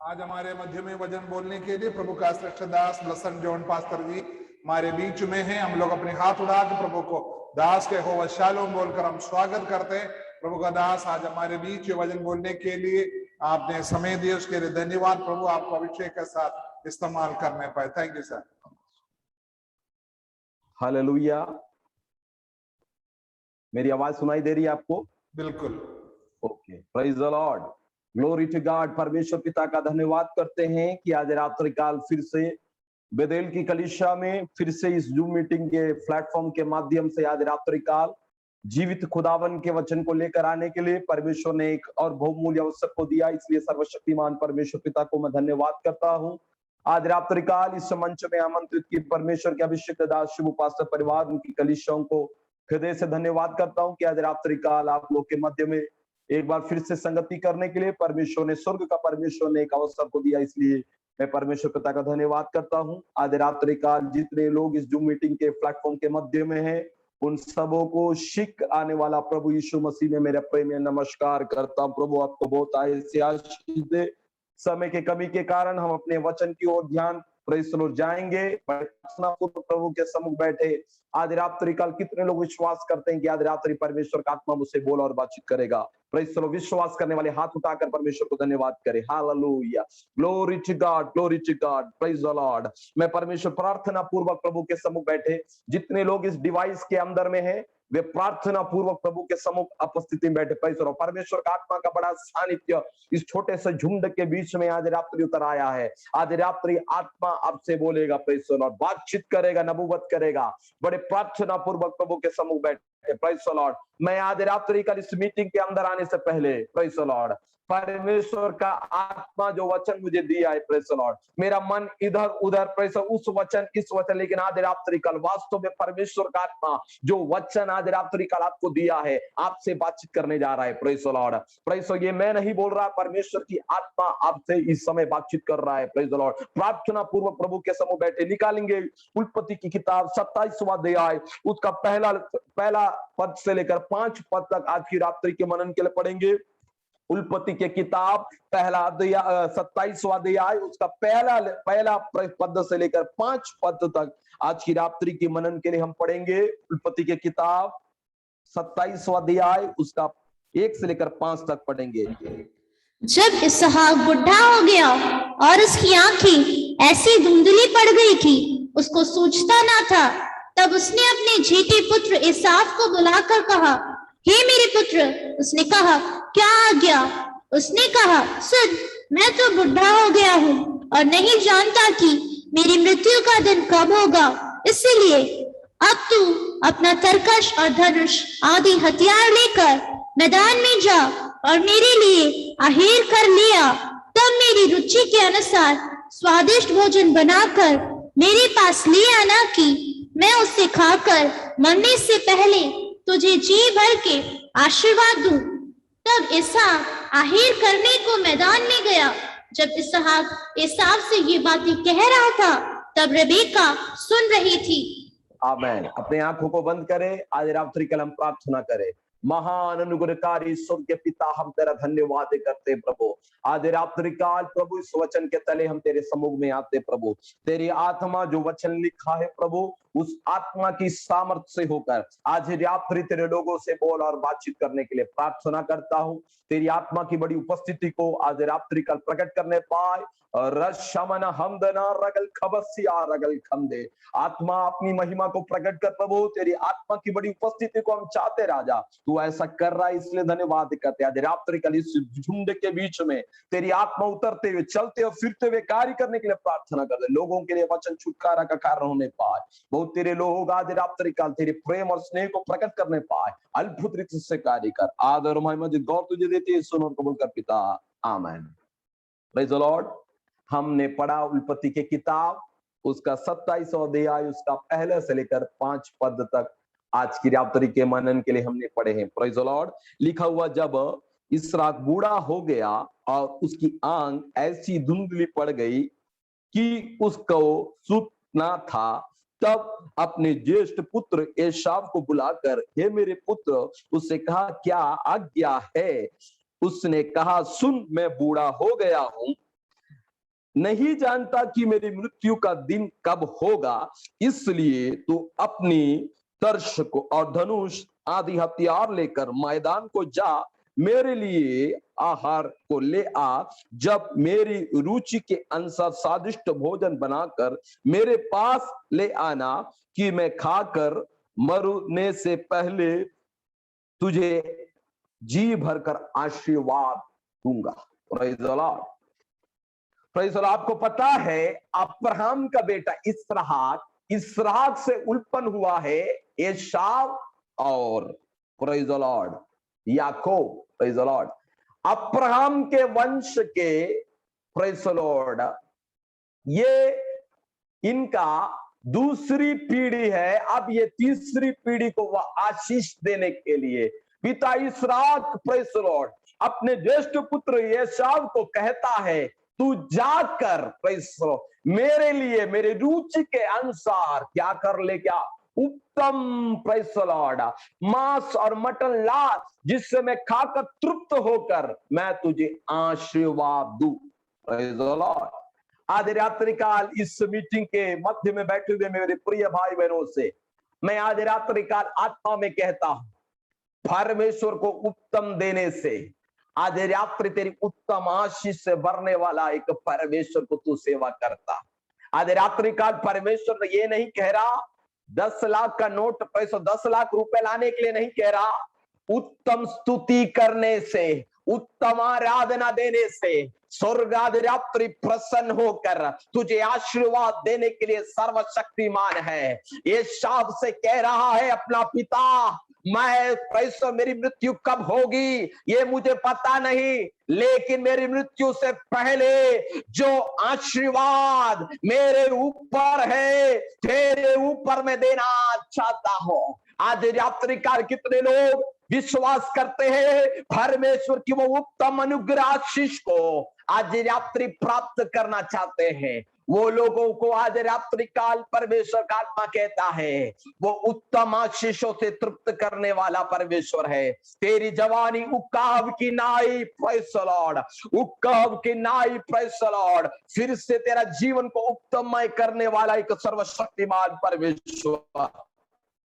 आज हमारे मध्य में वचन बोलने के लिए प्रभु का श्रेष्ठ दास ब्लसन जॉन पास्टर जी हमारे बीच में हैं। हम लोग अपने हाथ उठाकर प्रभु को दास के हो शालोम बोलकर हम स्वागत करते हैं। प्रभु का दास आज हमारे बीच वचन बोलने के लिए आपने समय दिया, उसके लिए धन्यवाद। प्रभु आपको अभिषेक के साथ इस्तेमाल करने पाए। Thank you sir. हालेलुया। मेरी आवाज सुनाई दे रही है आपको? बिल्कुल। Okay, praise the Lord, glory to God. परमेश्वर पिता का धन्यवाद करते हैं कि आज रात्रि काल फिर से बेदेल की कलीसिया में फिर से इस जूम मीटिंग के प्लेटफॉर्म के माध्यम से आज रात्रि काल जीवित खुदावन के वचन को लेकर आने के लिए परमेश्वर ने एक और बहुमूल्य अवसर को दिया। इसलिए सर्वशक्तिमान परमेश्वर पिता को मैं धन्यवाद करता हूं। आज रात्रि काल इस मंच में आमंत्रित की परमेश्वर के अभिषेक दास शुभ पास्टर परिवार, उनकी कलीसियाओं को हृदय से धन्यवाद करता हूं कि आज रात्रि काल आप लोग के मध्य में एक बार फिर से संगति करने के लिए परमेश्वर ने, स्वर्ग का परमेश्वर ने एक अवसर को दिया। इसलिए मैं परमेश्वर पिता का धन्यवाद करता हूं। आज रात्रि काल जितने लोग इस जूम मीटिंग के प्लेटफॉर्म के मध्य में हैं, उन सबों को शीघ्र आने वाला प्रभु यीशु मसीह में मेरे प्रेम नमस्कार करता हूं। प्रभु आपको बहुत आशीष दे। समय के कमी के कारण हम अपने वचन की ओर ध्यान जाएंगे। प्रभु के सम्मुख बैठे आज रात्रि काल कितने लोग विश्वास करते हैं कि आज रात्रि परमेश्वर का आत्मा मुझसे बोला और बातचीत करेगा? Praise the Lord. विश्वास करने वाले हाथ उठाकर परमेश्वर को धन्यवाद करें। Hallelujah, glory to God, glory to God, praise the Lord. मैं परमेश्वर प्रार्थना पूर्वक प्रभु के सम्मुख बैठे जितने लोग इस डिवाइस के अंदर में हैं, वे प्रार्थना पूर्वक प्रभु के सम्मुख उपस्थिति में बैठे। Praise the Lord. परमेश्वर का आत्मा का बड़ा सानिध्य इस छोटे से झुंड के बीच में आज रात्रि उतर आया है। आज रात्रि आत्मा आपसे बोलेगा, प्रेज़ द लॉर्ड, बातचीत करेगा, नबूवत करेगा। बड़े प्रार्थना पूर्वक प्रभु के सम्मुख बैठे। Praise the Lord. मैं आज रात्रि कल इस मीटिंग के अंदर आने से पहले, प्रेज़ द लॉर्ड, परमेश्वर का आत्मा जो वचन मुझे दिया है, प्रेज़ द लॉर्ड, मेरा मन इधर उधर, प्रेज़ उस वचन इस वचन, लेकिन आज रात्रि कल वास्तव में परमेश्वर का आत्मा जो वचन आज रात्रि कल आपको दिया है, आपसे बातचीत करने जा रहा है। Praise the Lord. प्रेज़, ये मैं नहीं बोल रहा, परमेश्वर की आत्मा आपसे इस समय बातचीत कर रहा है। Praise the Lord. प्रार्थना पूर्वक प्रभु के सम्मुख बैठे निकालेंगे उत्पत्ति की किताब 27वां अध्याय, उसका पहला पद से लेकर 5 पद तक आज की रात्रि के मनन के लिए पढ़ेंगे। उत्पत्ति के किताब पहला अध्याय 27वां अध्याय, उसका पहला पद से लेकर 5 पद तक आज की रात्रि के मनन के लिए हम पढ़ेंगे। उत्पत्ति के किताब 27वां अध्याय, उसका 1 से लेकर 5 तक पढ़ेंगे। जब इसहाक बुढ़ा हो गया और उसकी आंखें ऐसी धुंधली पड़ गई थी उसको सूझता ना था, तब उसने अपने जेठे पुत्र एसाव को बुलाकर कहा, हे मेरे पुत्र। उसने कहा, क्या आज्ञा? उसने कहा, सुन, मैं तो बुढ़ा हो गया हूँ और नहीं जानता कि मेरी मृत्यु का दिन कब होगा। इसलिए अब तू अपना तरकश और धनुष आदि हथियार लेकर मैदान में जा और मेरे लिए आहेर कर लिया। तब मेरी रुचि के अनुसार स्वादिष्ट भोजन बनाकर मेरे पास ले आना कि मैं उससे खाकर मरने से पहले तुझे जी भर के आशीर्वाद दूं। तब इसहाक आहेर करने को मैदान में गया। जब इसहाक एसाव से ये बातें कह रहा था, तब रेबेका सुन रही थी। आमेन। अपने आंखों को बंद करें। आज रात्रि कल हम प्रार्थना करें। महान अनुग्रहकारी स्वर्ग के पिता, हम तेरा धन्यवाद करते प्रभु। आज रात्रि काल प्रभु इस वचन के तले हम तेरे सम्मुख में आते प्रभु। तेरी आत्मा जो वचन लिखा है प्रभु, उस आत्मा की सामर्थ्य से होकर आज रात्रि तेरे लोगों से बोल और बातचीत करने के लिए प्रार्थना करता हूँ। तेरी आत्मा की बड़ी उपस्थिति को आज रात्रि काल प्रकट करने पाए। रशमन हमदना रगल खबसिया रगल खंदे। आत्मा अपनी महिमा को प्रकट कर प्रभु। तेरी आत्मा की बड़ी उपस्थिति को हम चाहते राजा, तू ऐसा कर रहा है, इसलिए धन्यवाद करते। आज रात्रि कल इस झुंड के बीच में तेरी आत्मा उतरते हुए, चलते और फिरते हुए कार्य करने के लिए प्रार्थना कर दे। लोगों के लिए वचन छुटकारा का कारण होने पाए। बहुत तेरे लोग आज रात्रि काल तेरे प्रेम और स्नेह को प्रकट करने पाए। अद्भुत रीति से कार्य कर। आदर और महिमा गौर तुझे देते हैं, सुन और कबूल कर पिता। आमीन। Praise the Lord. हमने पढ़ा उत्पत्ति के किताब, उसका 27वां अध्याय, उसका पहले से लेकर 5 पद तक आज की रात्रि के मनन के लिए हमने पढ़े हैं। Praise the Lord. लिखा हुआ, जब इसहाक बूढ़ा हो गया और उसकी आंख ऐसी धुंधली पड़ गई कि उसको सूझना था, तब अपने ज्येष्ठ पुत्र एसाव को बुलाकर, हे मेरे पुत्र, उससे कहा, क्या आज्ञा है? उसने कहा, सुन, मैं बूढ़ा हो गया हूं नहीं जानता कि मेरी मृत्यु का दिन कब होगा, इसलिए तू अपनी तरस को और धनुष आदि हथियार लेकर मैदान को जा, मेरे लिए आहार को ले आ। जब मेरी रुचि के अनुसार स्वादिष्ट भोजन बनाकर मेरे पास ले आना, कि मैं खाकर मरने से पहले तुझे जी भरकर आशीर्वाद दूंगा। Praise the Lord. Praise the Lord. आपको पता है अब्राहम का बेटा इसहाक से उत्पन्न हुआ है एसाव और praise the Lord Yakub. Praise the Lord. Abraham के वंश के प्रेज़ द लॉर्ड ये इनका दूसरी पीढ़ी है। अब ये तीसरी पीढ़ी को वह आशीष देने के लिए पिता इसहाक प्रेज़ द लॉर्ड अपने ज्येष्ठ पुत्र एसाव को कहता है, तू जाकर प्रेज़ द लॉर्ड मेरे लिए मेरे रुचि के अनुसार क्या कर ले, क्या उत्तम प्रेज़ द लॉर्ड मांस और मटन ला, जिससे मैं खाकर तृप्त होकर मैं तुझे आशीर्वाद दूं। Praise the Lord. आज रात्रि काल इस मीटिंग के मध्य में बैठे हुए मेरे प्रिय भाई बहनों से मैं आज रात्रि काल आत्मा में कहता हूं, परमेश्वर को उत्तम देने से आज रात्रि तेरी उत्तम आशीष से भरने वाला एक परमेश्वर को तू सेवा करता। आज रात्रि काल परमेश्वर ये नहीं कह रहा 10 लाख का नोट पैसा 10 लाख रुपए लाने के लिए नहीं कह रहा, उत्तम स्तुति करने से, उत्तम आराधना देने से स्वर्ग आज रात्रि प्रसन्न होकर तुझे आशीर्वाद देने के लिए सर्वशक्तिमान है। ये शाप से कह रहा है अपना पिता, मैं पैसा मेरी मृत्यु कब होगी ये मुझे पता नहीं, लेकिन मेरी मृत्यु से पहले जो आशीर्वाद मेरे ऊपर है तेरे ऊपर मैं देना चाहता हूं। आज रात्रि काल कितने लोग विश्वास करते हैं परमेश्वर की वो उत्तम अनुग्रह आशीष को आज रात्रि प्राप्त करना चाहते हैं, वो लोगों को आज रात्रि काल परमेश्वर का आत्मा कहता है वो उत्तम आशीषों से तृप्त करने वाला परमेश्वर है। तेरी जवानी उक्काब की नाई प्रेज़ द लॉर्ड, उक्काब की नाई प्रेज़ द लॉर्ड, फिर से तेरा जीवन को उत्तममय करने वाला एक सर्वशक्तिमान परमेश्वर।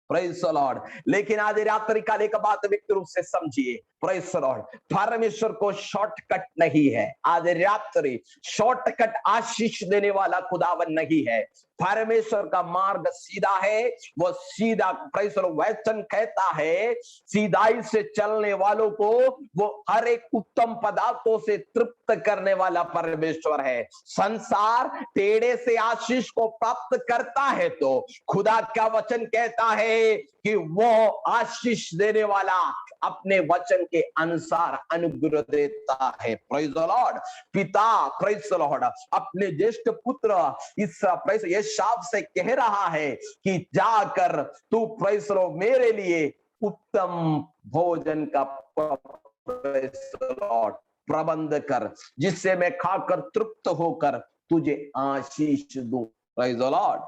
Praise the Lord. लेकिन आज रात्रि काल एक बात व्यक्ति रूप से समझिए, प्रेज़ द लॉर्ड, परमेश्वर को शॉर्टकट नहीं है। आज रात्रि शॉर्टकट आशीष देने वाला खुदावन नहीं है। परमेश्वर का मार्ग सीधा है, वो सीधा प्रेज़ द लॉर्ड वचन कहता है सीधाई से चलने वालों को वो हर एक उत्तम पदार्थों से तृप्त करने वाला परमेश्वर है। संसार टेढ़े से आशीष को प्राप्त करता है तो खुदा का वचन कहता है कि वो आशीष देने वाला अपने वचन के अनुसार अनुग्रह देता है। Praise the Lord. पिता प्रेज़ द लॉर्ड अपने ज्येष्ठ पुत्र इस प्रेज़ एसाव से कह रहा है कि जाकर तू प्रेज़ द लॉर्ड मेरे लिए उत्तम भोजन का प्रेज़ द लॉर्ड प्रबंध कर, जिससे मैं खाकर तृप्त होकर तुझे आशीष दूं। Praise the Lord.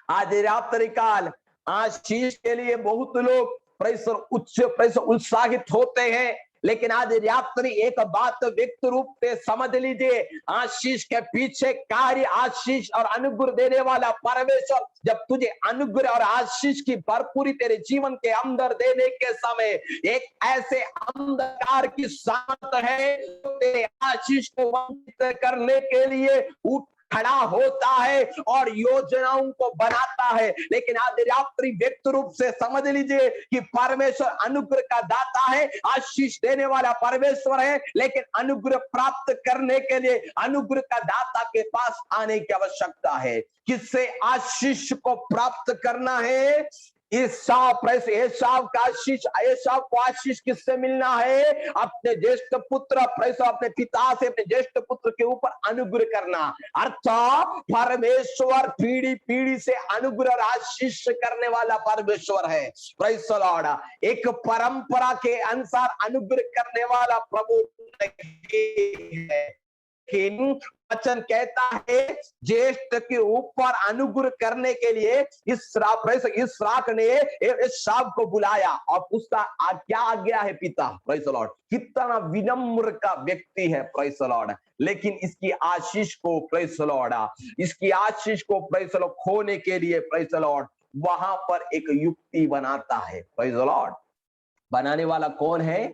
आज रात्रि काल आशीष के लिए बहुत लोग प्रेज़ उत्साहित होते हैं, लेकिन आज रात्रि एक बात व्यक्त रूप से समझ लीजिए, आशीष के पीछे कार्य आशीष और अनुग्रह देने वाला परमेश्वर जब तुझे अनुग्रह और आशीष की भरपूरी तेरे जीवन के अंदर देने के समय एक ऐसे अंधकार की साथ है जो तेरे आशीष को वंचित करने के लिए उठ खड़ा होता है और योजनाओं को बनाता है। लेकिन आज रात्रि व्यक्त रूप से समझ लीजिए कि परमेश्वर अनुग्रह का दाता है, आशीष देने वाला परमेश्वर है, लेकिन अनुग्रह प्राप्त करने के लिए अनुग्रह का दाता के पास आने की आवश्यकता है। किससे आशीष को प्राप्त करना है? एसाव का आशीष, एसाव को आशीष किससे मिलना है? अपने ज्येष्ठ पुत्र अपने पिता से अपने ज्येष्ठ पुत्र के ऊपर अनुग्रह करना, अर्थात परमेश्वर पीढ़ी पीढ़ी से अनुग्रह और आशीष करने वाला परमेश्वर है। Praise the Lord. एक परंपरा के अनुसार अनुग्रह करने वाला प्रभु नहीं है, लेकिन वचन कहता है ज्येष्ठ के ऊपर अनुग्रह करने के लिए इसराक ने एसाव को बुलाया और उसका क्या आज्ञा है पिता, प्रेज़ द लॉर्ड, कितना विनम्र का व्यक्ति है, प्रेज़ द लॉर्ड, लेकिन इसकी आशीष को, प्रेज़ द लॉर्ड, इसकी आशीष को, प्रेज़ द लॉर्ड, खोने के लिए, प्रेज़ द लॉर्ड, वहां पर एक युक्ति बनाता है, प्रेज़ द लॉर्ड। बनाने वाला कौन है?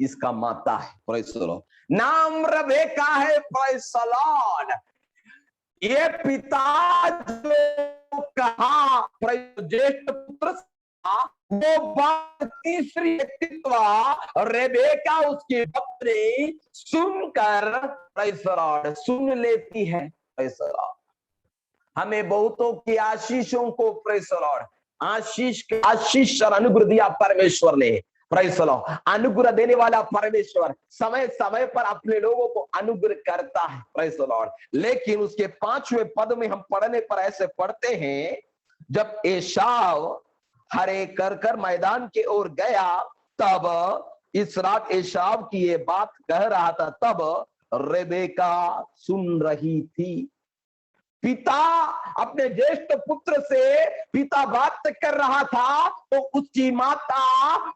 इसका माता है, प्रेज़ द लॉर्ड, नाम रेबेका है, प्रेज़ द लॉर्ड। ये पिता जो कहा ज्येष्ठ पुत्र वो बात तीसरी व्यक्तित्व रेबेका उसकी पत्नी सुनकर, प्रेज़ द लॉर्ड, सुन लेती है, प्रेज़ द लॉर्ड। हमें बहुतों की आशीषों को, प्रेज़ द लॉर्ड, आशीष और अनुग्रह दिया परमेश्वर ने, प्रेज़ द लॉर्ड। अनुग्रह देने वाला परमेश्वर समय समय पर अपने लोगों को अनुग्रह करता है, प्रेज़ द लॉर्ड। लेकिन उसके 5वें पद में हम पढ़ने पर ऐसे पढ़ते हैं, जब एसाव हरे कर मैदान के ओर गया तब इसराक एसाव की ये बात कह रहा था, तब रेबेका सुन रही थी। पिता अपने ज्येष्ठ पुत्र से पिता बात कर रहा था तो उसकी माता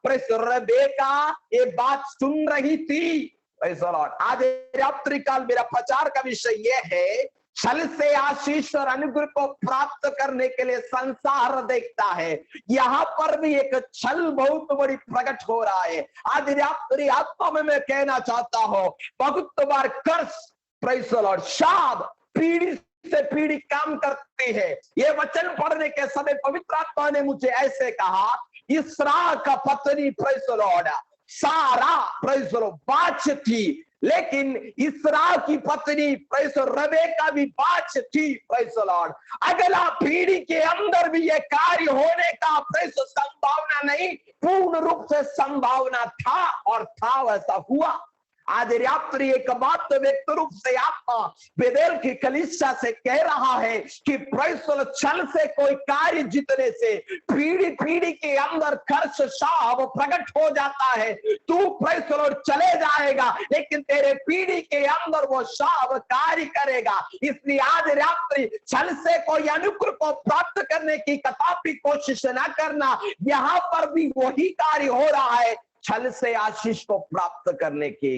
रेबेका ये बात सुन रही थी, प्रेज़ द लॉर्ड। आज रात्रिकाल मेरा प्रचार का विषय यह है, छल से आशीष और अनुग्रह को प्राप्त करने के लिए संसार देखता है, यहाँ पर भी एक छल बहुत बड़ी प्रकट हो रहा है। आज रात्रि आत्मा में मैं कहना चाहता हूं, बहुत बार कर्स, प्रेज़ द लॉर्ड, शाप पीढ़ी से पीढ़ी काम करती है। ये वचन पढ़ने के समय पवित्र आत्मा ने मुझे ऐसे कहा, इसराक का पत्नी, प्रेज़ द लॉर्ड, सारा, प्रेज़ द लॉर्ड, बाच थी, लेकिन इसराक की पत्नी, प्रेज़ द लॉर्ड, रेबेका भी बाच थी, प्रेज़ द लॉर्ड। अगला पीढ़ी के अंदर भी ये कार्य होने का, प्रेज़ द लॉर्ड, संभावना नहीं, पूर्ण रूप से संभावना था और था, वैसा हुआ। आज रात्रि एक बात व्यक्त रूप से आत्मा बेदेल की कलीसिया से कह रहा है कि प्रेज़ द लॉर्ड, छल से कोई कार्य जीतने से पीढ़ी पीढ़ी के अंदर कर्ष शाप प्रकट हो जाता है। तू, प्रेज़ द लॉर्ड, चले जाएगा लेकिन तेरे पीढ़ी के अंदर वो शाप कार्य करेगा। इसलिए आज रात्रि छल से कोई अनुग्रह को प्राप्त करने की कदापि कोशिश ना करना। यहाँ पर भी वही कार्य हो रहा है, छल से आशीष को प्राप्त करने की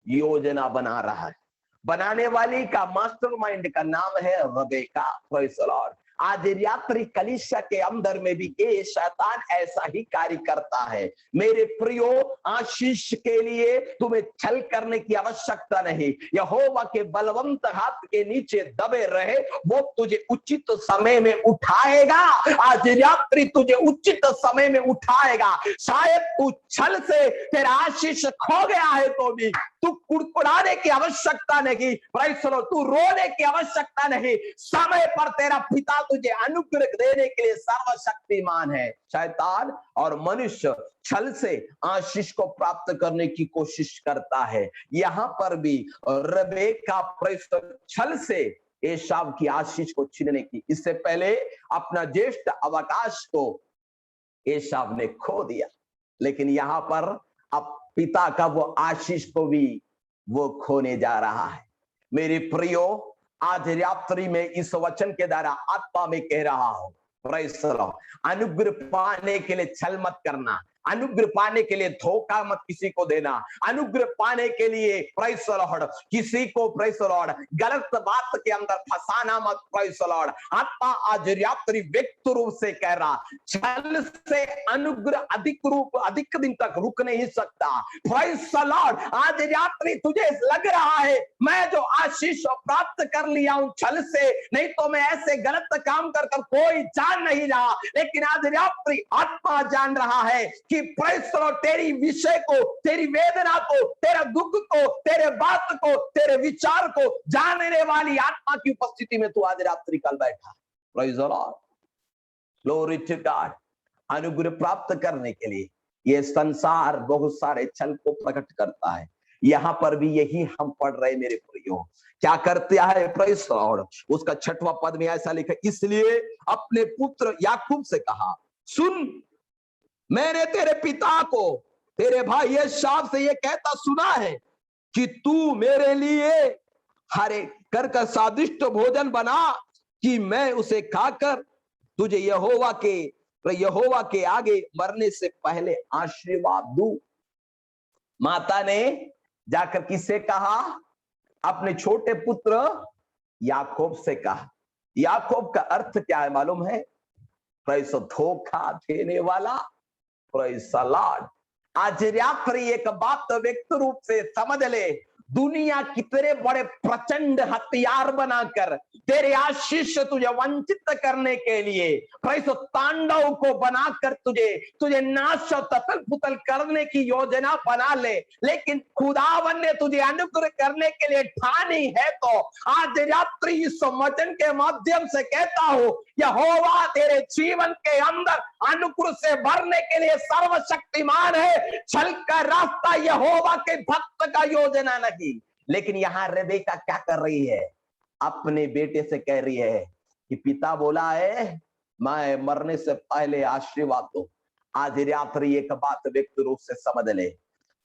योजना बना रहा है। बनाने वाली का मास्टरमाइंड का नाम है रेबेका, प्रेज़ द लॉर्ड। आज रात्रि कलीसिया के अंदर में भी ये शैतान ऐसा ही कार्य करता है। मेरे प्रियो, आशीष के लिए तुम्हें छल करने की आवश्यकता नहीं। यहोवा के बलवंत हाथ के नीचे दबे रहे, वो तुझे उचित समय में उठाएगा। आज रात्रि तुझे उचित समय में उठाएगा। शायद तू छल से तेरा आशीष खो गया है तो भी तू कुड़कुड़ाने की आवश्यकता नहीं, प्रेज़ द लॉर्ड, तू रोने की आवश्यकता नहीं। समय पर तेरा पिता तुझे अनुग्रह देने के लिए सर्वशक्तिमान है। शैतान और मनुष्य छल से आशीष को प्राप्त करने की कोशिश करता है। यहाँ पर भी रेबेका, प्रेज़ द लॉर्ड, छल से एसाव की आशीष को छीनने की, इससे पहले अपना ज्येष्ठ अवकाश को एसाव ने खो दिया, लेकिन यहाँ पर अब पिता का वो आशीष को भी वो खोने जा रहा है। मेरे प्रियो, आज रात्रि में इस वचन के द्वारा आत्मा में कह रहा हूं, प्रेज़ द लॉर्ड, अनुग्रह पाने के लिए छल मत करना, अनुग्रह पाने के लिए धोखा मत किसी को देना, अनुग्रह पाने के लिए, प्रेज़ द लॉर्ड, किसी को, प्रेज़ द लॉर्ड, गलत बात के अंदर फंसाना मत, प्रेज़ द लॉर्ड। आत्मा आज रात्रि व्यक्त रूप से कह रहा, छल से अनुग्रह अधिक दिन तक रुक नहीं सकता। प्रेज़ द लॉर्ड, आज रात्रि तुझे लग रहा है मैं जो आशीष प्राप्त कर लिया हूं छल से, नहीं तो मैं ऐसे गलत काम कर कोई जान नहीं रहा, लेकिन आज रात्रि आत्मा जान रहा है कि प्रेज़ द लॉर्ड, तेरी विषय को, तेरी वेदना को, तेरा दुख को, तेरे बात को, तेरे विचार को जानने वाली आत्मा की उपस्थिति में तू आज रात्रि कल बैठा। Praise the Lord, glory to God. अनुग्रह प्राप्त करने के लिए ये संसार बहुत सारे छल को प्रकट करता है। यहाँ पर भी यही हम पढ़ रहे मेरे प्रियो। क्या करते है प्रेज़ द लॉर्ड, उसका 6वां पद में ऐसा लिखा, इसलिए अपने पुत्र याकूब से कहा, सुन, मैंने तेरे पिता को तेरे भाई एसाव से ये कहता सुना है कि तू मेरे लिए हर एक कर स्वादिष्ट भोजन बना कि मैं उसे खाकर तुझे यहोवा के आगे मरने से पहले आशीर्वाद दूं। माता ने जाकर किससे कहा? अपने छोटे पुत्र याकूब से कहा। याकूब का अर्थ क्या है मालूम है? प्रेस धोखा देने वाला। Press Lord. आज रात्रि एक बात व्यक्त रूप से समझ ले, दुनिया कितने बड़े प्रचंड हथियार बनाकर तेरे आशीष तुझे वंचित करने के लिए प्रेस तांडव को बनाकर तुझे नाश और ततल पुतल करने की योजना बना ले, लेकिन खुदावन ने तुझे अनुग्रह करने के लिए ठानी है। तो आज रात्रि इस वचन के माध्यम से कहता हूं, यहोवा तेरे जीवन के अंदर अनुग्रह से भरने के लिए सर्वशक्तिमान है। छल का रास्ता यहोवा के भक्त का योजना नहीं। लेकिन यहां रेबेका क्या कर रही है? अपने बेटे से कह रही है कि पिता बोला है मैं मरने से पहले आशीर्वाद दो। आज रात्रि एक बात व्यक्त रूप से समझ ले,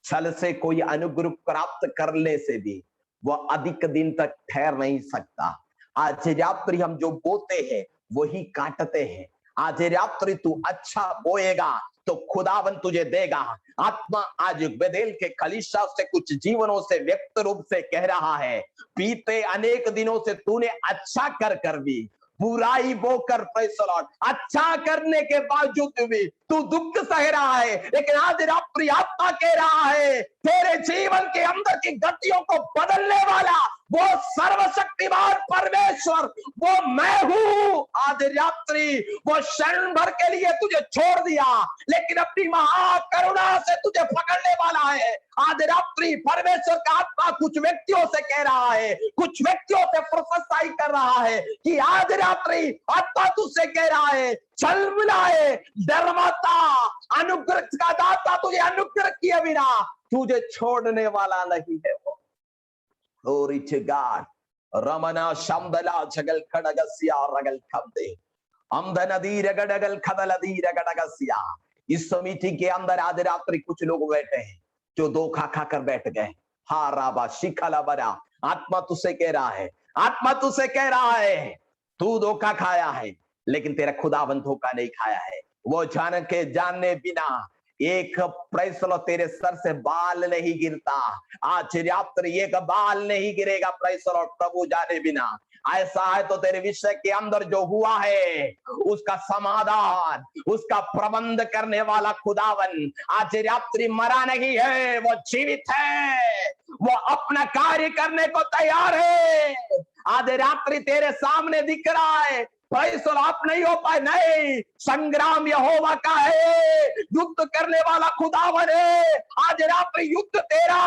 छल से कोई अनुग्रह प्राप्त करने से भी वह अधिक दिन तक ठहर नहीं सकता। आज रात्रि हम जो बोते हैं वही काटते हैं। आज रात्रि तू अच्छा बोएगा तो खुदावन तुझे देगा। आत्मा आज बेदेल के कलीसिया से कुछ जीवनों से व्यक्त रूप से कह रहा है, बीते अनेक दिनों से तूने अच्छा कर भी बुराई बोकर फैसला, अच्छा करने के बावजूद भी तू दुख सह रहा है। लेकिन आज रात्रि आत्मा कह रहा है, तेरे जीवन के अंदर की गतियों को बदलने वाला वो सर्वशक्तिमान परमेश्वर, वो मैं हूं। आज रात्रि वो क्षण भर के लिए तुझे छोड़ दिया, लेकिन अपनी महाकरुणा से तुझे पकड़ने वाला है। आज रात्रि परमेश्वर का आत्मा कुछ व्यक्तियों से कह रहा है, कुछ व्यक्तियों से प्रोफेसाई कर रहा है कि आज रात्रि आत्मा तुझसे कह रहा है, चल मिलाए डरमाता अनुग्रह का दाता तुझे अनुग्रह किए बिना तुझे छोड़ने वाला नहीं है वो। Glory to God. रमना शमदला जगल खड़गसिया रगल खमदे अमदनदी रगड़गल खदलदी रगड़गसिया। इस मीटिंग के अंदर आज रात्रि कुछ लोग बैठे हैं जो धोखा खाकर बैठ गए। हा राबा शिखला बरा। आत्मा तुझसे कह रहा है, आत्मा तुझसे कह रहा है, तू धोखा खाया है लेकिन तेरा खुदावन धोखा नहीं खाया है। वो जान के जानने बिना एक प्रेसलो तेरे सर से बाल नहीं गिरता। आज रात्रि एक बाल नहीं गिरेगा प्रेसलो प्रभु जाने बिना। ऐसा है तो तेरे विषय के अंदर जो हुआ है उसका समाधान, उसका प्रबंध करने वाला खुदावन आज रात्रि मरा नहीं है, वो जीवित है, वो अपना कार्य करने को तैयार है। आज रात्रि तेरे सामने दिख रहा है, आप नहीं हो पाए, नहीं, संग्राम यहोवा का है, युद्ध करने वाला खुदावन है। आज रात्रि युद्ध तेरा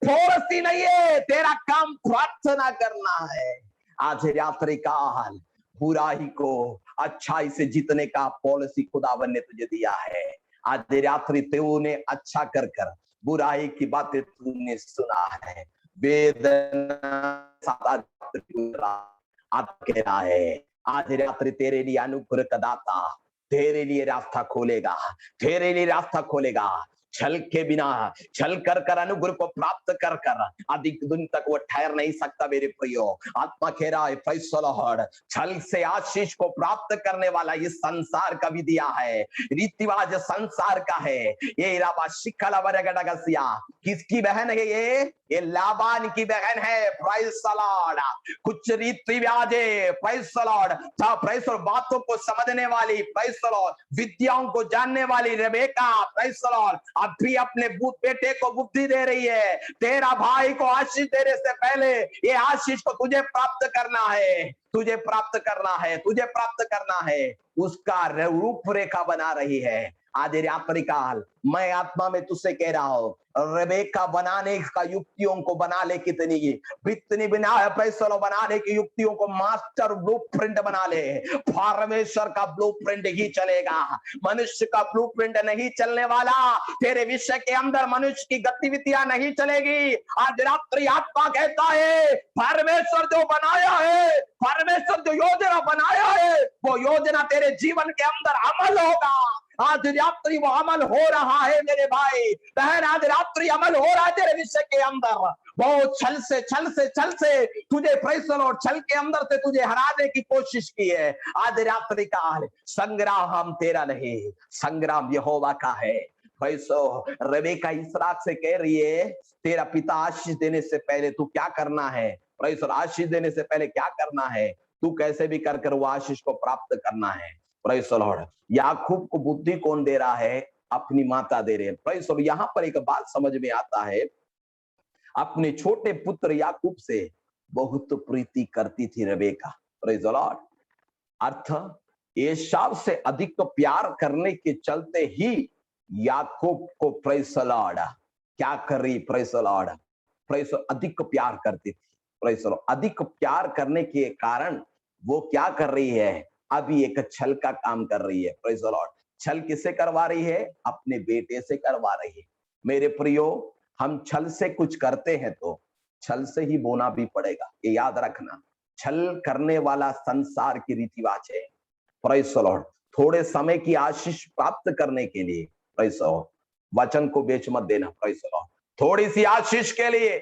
फोर्सी नहीं है, तेरा काम प्रार्थना करना है। आज रात्रि काल बुराई को अच्छाई से जीतने का पॉलिसी खुदावन ने तुझे दिया है। आज रात्रि तूने अच्छा कर कर बुराई की बातें तूने सुना है, वेदना आप कह रहा है आज रात्रि तेरे लिए अनुग्रह का दाता तेरे लिए रास्ता खोलेगा, तेरे लिए रास्ता खोलेगा। छल के बिना, छल कर कर अनुग्रह को प्राप्त कर कर अधिक दिन तक वो ठहर नहीं सकता मेरे प्रियो। आत्मा कह रहा है प्रेज़ द लॉर्ड, छल से आशीष को प्राप्त करने वाला इस संसार का भी दिया है, रीतिवाज संसार का है। ये राबा शिखला बरगडगसिया किसकी बहन है? ये लाबान की बहन है। Praise the Lord. कुछ रीतिवाज है, praise the Lord, praise the Lord, बातों को समझने वाली, प्रेज़ द लॉर्ड, विद्याओं को जानने वाली रेबेका, प्रेज़ द लॉर्ड, अब भी अपने बेटे को बुद्धि दे रही है। तेरा भाई को आशीष देने से पहले ये आशीष को तुझे प्राप्त करना है, तुझे प्राप्त करना है, तुझे प्राप्त करना है। उसका रूपरेखा बना रही है। आज रात्रि काल मैं आत्मा में तुझसे कह रहा हूं, रेबेका बनाने का युक्तियों को बना ले, कितनी बिना पैसों बनाने की युक्तियों को मास्टर ब्लूप्रिंट बना ले। परमेश्वर का ब्लूप्रिंट ही चलेगा, मनुष्य का ब्लूप्रिंट नहीं चलने वाला। तेरे विषय के अंदर मनुष्य की गतिविधियां नहीं चलेगी। आज रात्रि आत्मा कहता है परमेश्वर जो बनाया है, परमेश्वर जो योजना बनाया है, वो योजना तेरे जीवन के अंदर अमल होगा। आज रात्रि वो अमल हो रहा है मेरे भाई बहन, आज रात्रि अमल हो रहा है तेरे विषय के अंदर। बहुत छल से तुझे प्रेज़ द लॉर्ड छल के अंदर से तुझे हराने की कोशिश की है। आज रात्रि काल संग्राम हम तेरा नहीं, संग्राम यहोवा का है। रेबेका इसराक से कह रही है, तेरा पिता आशीष देने से पहले तू क्या करना है? प्रेज़ द लॉर्ड, आशीष देने से पहले क्या करना है? तू कैसे भी कर वो आशीष को प्राप्त करना है। प्रेज़ द लॉर्ड, याकूब को बुद्धि कौन दे रहा है? अपनी माता दे रहे हैं। प्रेज़ द लॉर्ड, यहां पर एक बात समझ में आता है, अपने छोटे पुत्र याकूब से बहुत प्रीति करती थी रेबेका। प्रेज़ द लॉर्ड, अर्थ एसाव से अधिक प्यार करने के चलते ही याकूब को प्रेज़ द लॉर्ड क्या कर रही? प्रेज़ द लॉर्ड, प्रेज़ अधिक प्यार करती थी। प्रेज़ द लॉर्ड, अधिक प्यार करने के कारण वो क्या कर रही है? अभी एक छल का काम कर रही है। प्रेज़ द लॉर्ड, छल किससे करवा रही है? अपने बेटे से करवा रही है। मेरे प्रियो, हम छल से कुछ करते हैं तो छल से ही बोना भी पड़ेगा, ये याद रखना। छल करने वाला संसार की रीति रिवाज है। प्रेज़ द लॉर्ड, थोड़े समय की आशीष प्राप्त करने के लिए प्रेज़ द लॉर्ड, वचन को बेच मत देना। प्रेज़ द लॉर्ड, थोड़ी सी आशीष के लिए,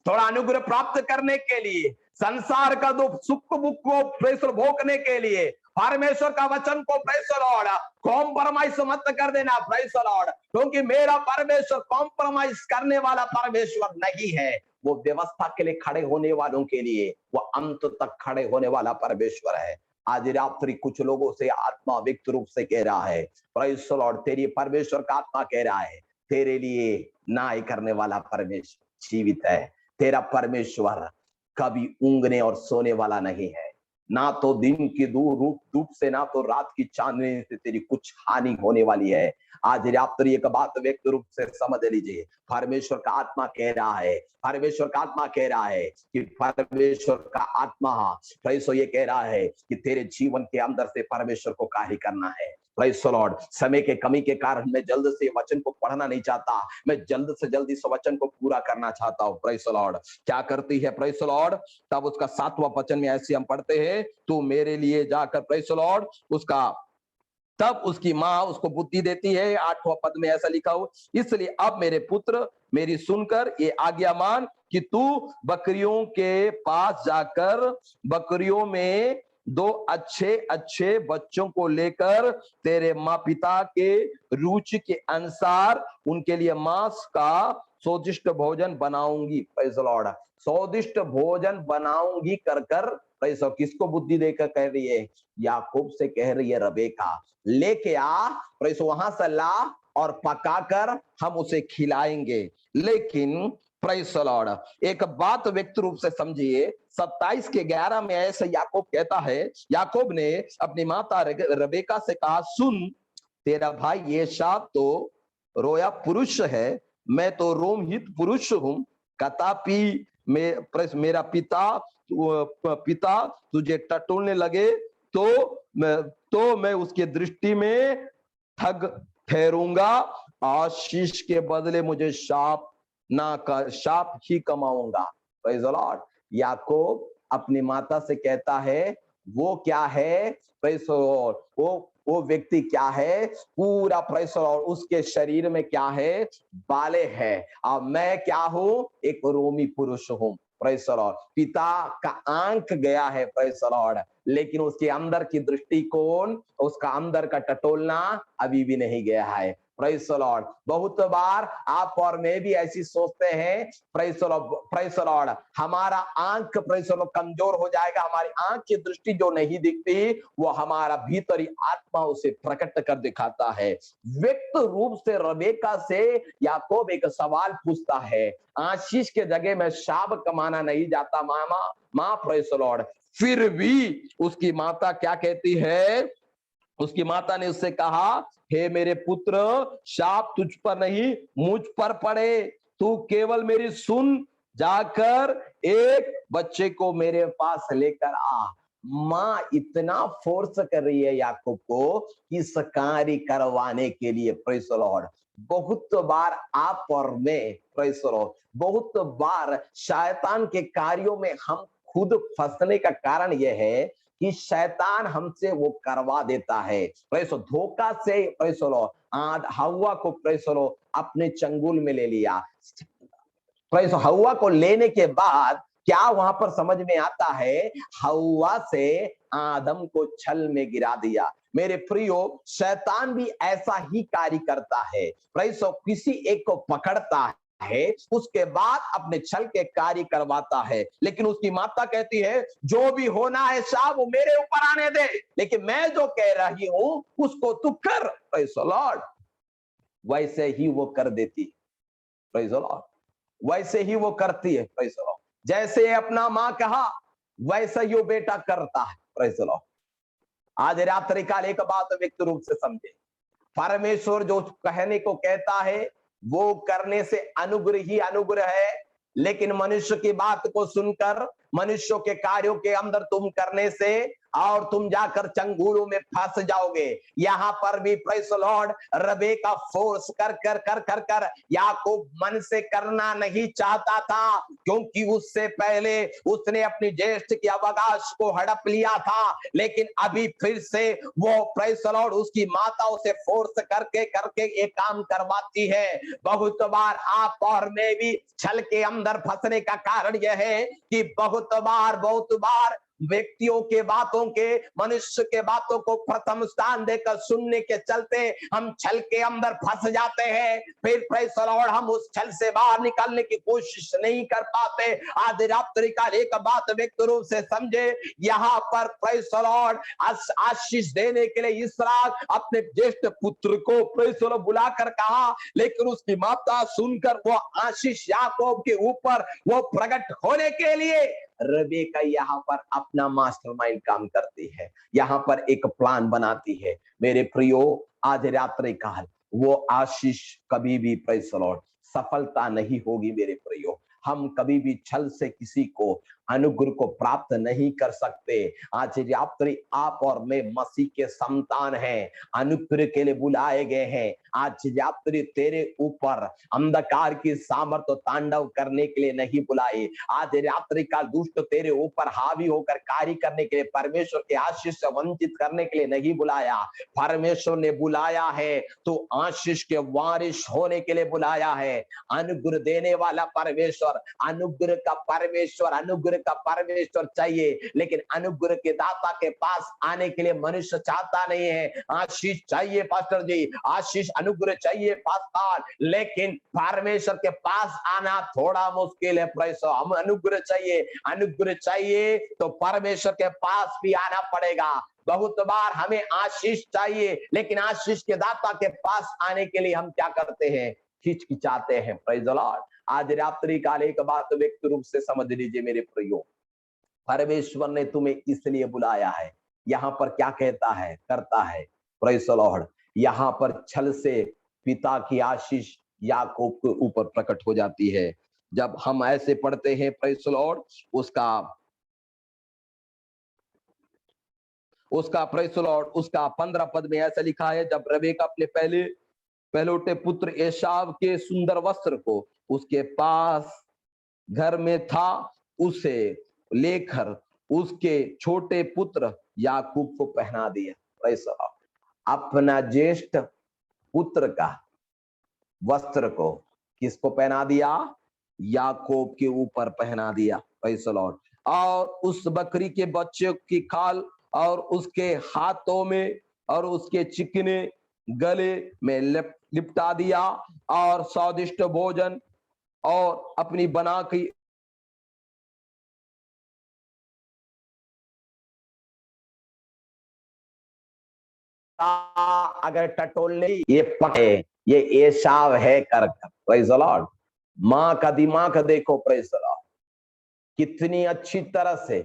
थोड़ा अनुग्रह प्राप्त करने के लिए, संसार का दुख सुख दुख को प्रेज़ द लॉर्ड भोगने के लिए परमेश्वर का वचन को प्रेज़ द लॉर्ड कॉम्प्रोमाइज मत कर देना। प्रेज़ द लॉर्ड, क्योंकि मेरा परमेश्वर कॉम्प्रोमाइज करने वाला परमेश्वर नहीं है। वो व्यवस्था के लिए खड़े होने वालों के लिए वो अंत तक खड़े होने वाला परमेश्वर है। आज रात्रि कुछ लोगों से आत्मा व्यक्त रूप से कह रहा है, प्रेज़ द लॉर्ड, तेरी परमेश्वर का आत्मा कह रहा है, तेरे लिए न्याय करने वाला परमेश्वर जीवित है। तेरा परमेश्वर कभी ऊँघने और सोने वाला नहीं है। ना तो दिन की धूप से, ना तो रात की चांदनी से तेरी कुछ हानि होने वाली है। आज रात्रि एक बात व्यक्त रूप से समझ लीजिए, परमेश्वर का आत्मा कह रहा है, परमेश्वर का आत्मा कह रहा है कि परमेश्वर का आत्मा प्रेज़ ये कह रहा है कि तेरे जीवन के अंदर से परमेश्वर को कार्य करना है। प्रेज़ द लॉर्ड, समय के कमी के कारण मैं जल्द से वचन को पढ़ना नहीं चाहता, मैं जल्द से जल्द इस वचन को पूरा करना चाहता हूँ। प्रेज़ द लॉर्ड, क्या करती है? प्रेज़ द लॉर्ड, तब उसका 7वां वचन में ऐसे हम पढ़ते हैं, तू मेरे लिए जाकर, प्रेज़ द लॉर्ड, उसका तब उसकी माँ उसको बुद्धि देती है। 8वां पद में ऐसा लिखा हो, इसलिए अब मेरे पुत्र मेरी सुनकर ये आज्ञा मान कि तू बकरियों के पास जाकर बकरियों में 2 अच्छे बच्चों को लेकर तेरे माँ पिता के रुचि के अनुसार उनके लिए मांस का स्वादिष्ट भोजन बनाऊंगी। प्रेज़ द लॉर्ड, स्वादिष्ट भोजन बनाऊंगी कर प्रेज़, किसको बुद्धि देकर कह रही है? याकूब से कह रही है रेबेका, लेके आ, प्रेज़ वहां से ला और पकाकर हम उसे खिलाएंगे। लेकिन प्रेज़ द लॉर्ड, एक बात व्यक्त रूप से समझिए, 27 के 11 में ऐसे याकूब कहता है, याकूब ने अपनी माता रेबेका से कहा, सुन, तेरा भाई एसाव तो रोया पुरुष है, मैं तो रोमहित पुरुष हूं, कदापि मेरा पिता तुझे टटोलने लगे तो मैं उसकी दृष्टि में ठग ठहरूंगा, आशीष के बदले मुझे शाप ही कमाऊंगा। प्रेज़ द लॉर्ड, याकूब अपनी माता से कहता है, वो क्या है? प्रेज़ द लॉर्ड, वो व्यक्ति क्या है? पूरा प्रेज़ द लॉर्ड, उसके शरीर में क्या है? बाले है। और मैं क्या हूं? एक रोमी पुरुष हूं। प्रेज़ द लॉर्ड, पिता का आंख गया है, प्रेज़ द लॉर्ड, लेकिन उसके अंदर की दृष्टिकोण, उसका अंदर का टटोलना अभी भी नहीं गया है। प्रेज़ द लॉर्ड, बहुत बार आप और मैं भी ऐसी सोचते हैं, प्रेज़ द लॉर्ड, हमारा आंख प्रेज़ द लॉर्ड कमजोर हो जाएगा, हमारी आंख की दृष्टि जो नहीं दिखती वो हमारा भीतरी आत्मा उसे प्रकट कर दिखाता है। व्यक्त रूप से रेबेका से याकूब एक सवाल पूछता है, आशीष के जगह में शाप कमाना नहीं जाता माँ प्रेज़ द लॉर्ड। फिर भी उसकी माता क्या कहती है? उसकी माता ने उससे कहा, हे मेरे पुत्र, शाप तुझ पर नहीं मुझ पर पड़े, तू केवल मेरी सुन, जाकर एक बच्चे को मेरे पास लेकर आ। माँ इतना फोर्स कर रही है याकूब को इस कार्य करवाने के लिए। प्रेज़ द लॉर्ड, बहुत बार आप और मैं, प्रेज़ द लॉर्ड, बहुत बार शैतान के कार्यों में हम खुद फंसने का कारण यह है कि शैतान हमसे वो करवा देता है। प्रेज़, धोखा से प्रेज़ हव्वा को प्रेज़ अपने चंगुल में ले लिया। प्रेस हवा को लेने के बाद क्या वहां पर समझ में आता है, हवा से आदम को छल में गिरा दिया। मेरे प्रियो, शैतान भी ऐसा ही कार्य करता है। प्रेस किसी एक को पकड़ता है, उसके बाद अपने छल के कार्य करवाता है, लेकिन उसकी माता कहती है जो भी होना है साहब वो मेरे ऊपर आने दे, लेकिन मैं जो कह रही हूं उसको तू कर। Praise the Lord. वैसे ही वो कर देती, प्रेज द लॉर्ड, वैसे ही वो करती है। Praise the Lord. जैसे अपना माँ कहा वैसा ही वो बेटा करता है। Praise the Lord. आज रात्रि काल एक बात व्यक्त रूप से समझे, परमेश्वर जो कहने को कहता है वो करने से अनुग्रह ही अनुग्रह है, लेकिन मनुष्य की बात को सुनकर मनुष्यों के कार्यों के अंदर तुम करने से और तुम जाकर चंगुलों में फंस जाओगे। यहाँ पर भी praise the Lord Rebecca force कर कर कर कर कर याकूब मन से करना नहीं चाहता था, क्योंकि उससे पहले उसने अपनी ज्येष्ठ के अवकाश को हड़प लिया था, लेकिन अभी फिर से वो प्रेज द लॉर्ड उसकी माता उसे फोर्स करके करके एक काम करवाती है। बहुत बार आप और मैं भी छल के अंदर फंसने का कारण यह है कि बहुत बार व्यक्तियों के बातों के, मनुष्य के बातों को प्रथम स्थान देकर सुनने के चलते हम छल के अंदर फंस जाते हैं। फिर प्रेज द लॉर्ड हम उस छल से बाहर निकलने की कोशिश नहीं कर पाते। आज रात्रि का एक बात व्यक्त रूप से समझे, यहाँ पर प्रेज द लॉर्ड आशीष देने के लिए इसराक अपने ज्येष्ठ पुत्र को प्रेज द लॉर्ड बुलाकर कहा, लेकिन उसकी माता सुनकर वो आशीष याकूब के ऊपर वो प्रकट होने के लिए रेबेका यहाँ पर अपना मास्टरमाइंड काम करती है, यहाँ पर एक प्लान बनाती है। मेरे प्रियो, आज रात्रि काल वो आशीष कभी भी प्रेज द लॉर्ड सफलता नहीं होगी। मेरे प्रियो, हम कभी भी छल से किसी को अनुग्रह को प्राप्त नहीं कर सकते। आज रात्रि आप और मैं मसीह के संतान हैं, अनुग्रह के लिए बुलाए गए हैं। आज रात्रि तेरे ऊपर अंधकार की सामर्थ्य तांडव करने के लिए नहीं बुलाए। आज रात्रि का दुष्ट तेरे ऊपर हावी होकर कार्य करने के लिए, परमेश्वर के आशीष से वंचित करने के लिए नहीं बुलाया। परमेश्वर ने बुलाया है तो आशीष के वारिस होने के लिए बुलाया है। अनुग्रह देने वाला परमेश्वर, अनुग्रह का परमेश्वर, अनुग्रह का परमेश्वर चाहिए, लेकिन अनुग्रह के दाता के पास आने के लिए मनुष्य चाहता नहीं है। आशीष चाहिए पास्टर जी, आशीष अनुग्रह चाहिए पास्टर, लेकिन परमेश्वर के पास आना थोड़ा मुश्किल है। प्रेसो हम अनुग्रह चाहिए तो परमेश्वर के पास भी आना पड़ेगा। बहुत बार हमें आशीष चाहिए, लेकिन आशीष के दाता के पास आने के लिए हम क्या करते हैं, हिचकिचाते हैं। Praise the Lord. आज रात्रि काल एक बात व्यक्त रूप से समझ लीजिए मेरे प्रियो, परमेश्वर ने तुम्हें इसलिए बुलाया है। यहाँ पर क्या कहता है, करता है, प्रेज द लॉर्ड। यहाँ पर छल से पिता की आशीष याकूब के ऊपर प्रकट हो जाती है। जब हम ऐसे पढ़ते हैं प्रेज द लॉर्ड, उसका प्रेज द लॉर्ड, उसका 15 पद में ऐसा लिखा है, जब रेबेका अपने पहलौठे पुत्र एसाव के सुंदर वस्त्र को उसके पास घर में था, उसे लेकर उसके छोटे पुत्र याकूब को पहना दिया। Praise the Lord. अपना ज्येष्ठ पुत्र का वस्त्र को किसको पहना दिया, याकूब के ऊपर पहना दिया। Praise the Lord. और उस बकरी के बच्चे की खाल और उसके हाथों में और उसके चिकने गले में लिपटा दिया, और स्वादिष्ट भोजन और अपनी बना की अगर टटोलने ये पके, ये एसाव है कर। Praise the Lord. माँ का दिमाग देखो, प्रेज द लॉर्ड, कितनी अच्छी तरह से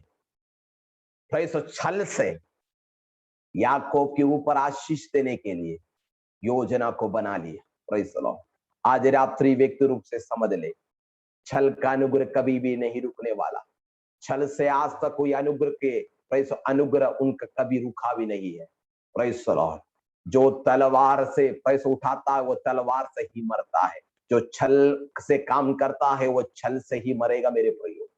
प्रेज छल से याकूब के ऊपर आशीष देने के लिए योजना को बना लिया। Praise the Lord. आज रात्रि व्यक्ति रूप से समझ ले, छल का अनुग्रह कभी भी नहीं रुकने वाला। छल से आज तक कोई अनुग्रह के प्रेज अनुग्रह उनका कभी रुका भी नहीं है। Praise the Lord. जो तलवार से प्रेज उठाता है वो तलवार से ही मरता है, जो छल से काम करता है वो छल से ही मरेगा। मेरे प्रियो,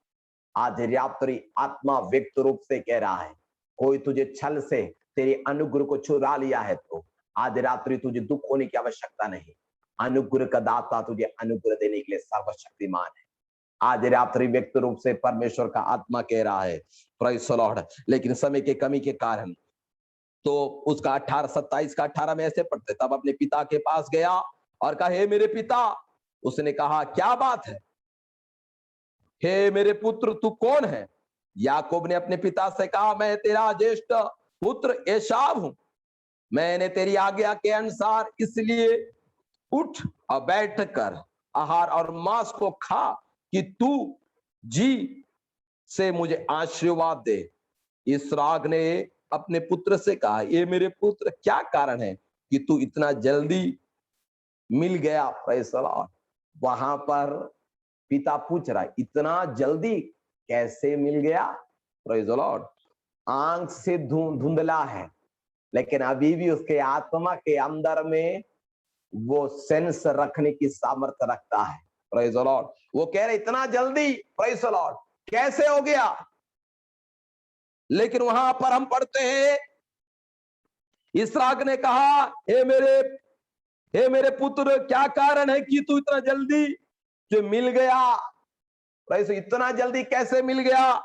आज रात्रि आत्मा व्यक्त रूप से कह रहा है, कोई तुझे छल से तेरे अनुग्रह को चुरा लिया है तो आज रात्रि तुझे दुख होने की आवश्यकता नहीं। अनुग्रह का दाता तुझे अनुग्रह देने के लिए सर्वशक्तिमान है। आज रात्रि व्यक्त रूप से परमेश्वर का आत्मा कह रहा है, प्रेज़ द लॉर्ड। लेकिन समय के कमी के कारण तो उसका 27 का 18 में ऐसे पढ़ते, तब अपने पिता के पास गया और कहा, हे मेरे पिता। उसने कहा, क्या बात है? हे मेरे पुत्र, तू कौन है? याकूब ने अपने पिता से कहा, मैं तेरा ज्येष्ठ पुत्र एसाव हूं। मैंने तेरी आज्ञा के अनुसार इसलिए उठ और बैठ कर आहार और मांस को खा कि तू जी से मुझे आशीर्वाद दे। इसराक ने अपने पुत्र से कहा, ये मेरे पुत्र, क्या कारण है कि तू इतना जल्दी मिल गया? Praise the Lord. वहां पर पिता पूछ रहा है, इतना जल्दी कैसे मिल गया? Praise the Lord. आंख से धुंधला है, लेकिन अभी भी उसके आत्मा के अंदर में वो सेंस रखने की सामर्थ्य रखता है। Praise the Lord. वो कह रहे, इतना जल्दी, प्रेज़ द लॉर्ड, कैसे हो गया? लेकिन वहां पर हम पढ़ते हैं, इसहाक ने कहा, हे मेरे पुत्र, क्या कारण है कि तू इतना जल्दी जो मिल गया? प्रेज़, इतना जल्दी कैसे मिल गया?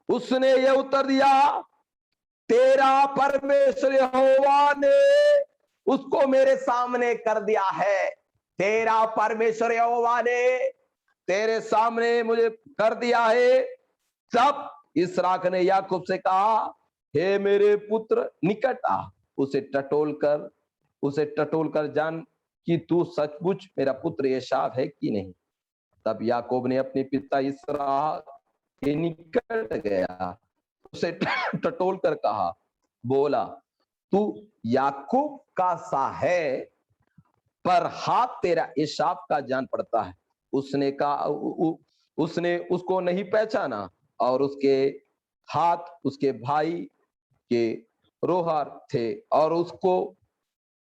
उसने ये उत्तर दिया, तेरा परमेश्वर यहोवा ने उसको मेरे सामने कर दिया है। तेरा परमेश्वर यहोवा ने तेरे सामने मुझे कर दिया है। तब इसहाक ने याकूब से कहा, हे मेरे पुत्र, निकट आ, उसे टटोल कर जान कि तू सचमुच मेरा पुत्र एसाव है कि नहीं। तब याकूब ने अपने पिता इसहाक के निकट गया, उसे टटोल कर कहा, बोला, तू याकूब का सा है, पर हाथ तेरा एसाव का जान पड़ता है। उसने कहा, उसने उसको नहीं पहचाना और उसके हाथ उसके भाई के रोहर थे, और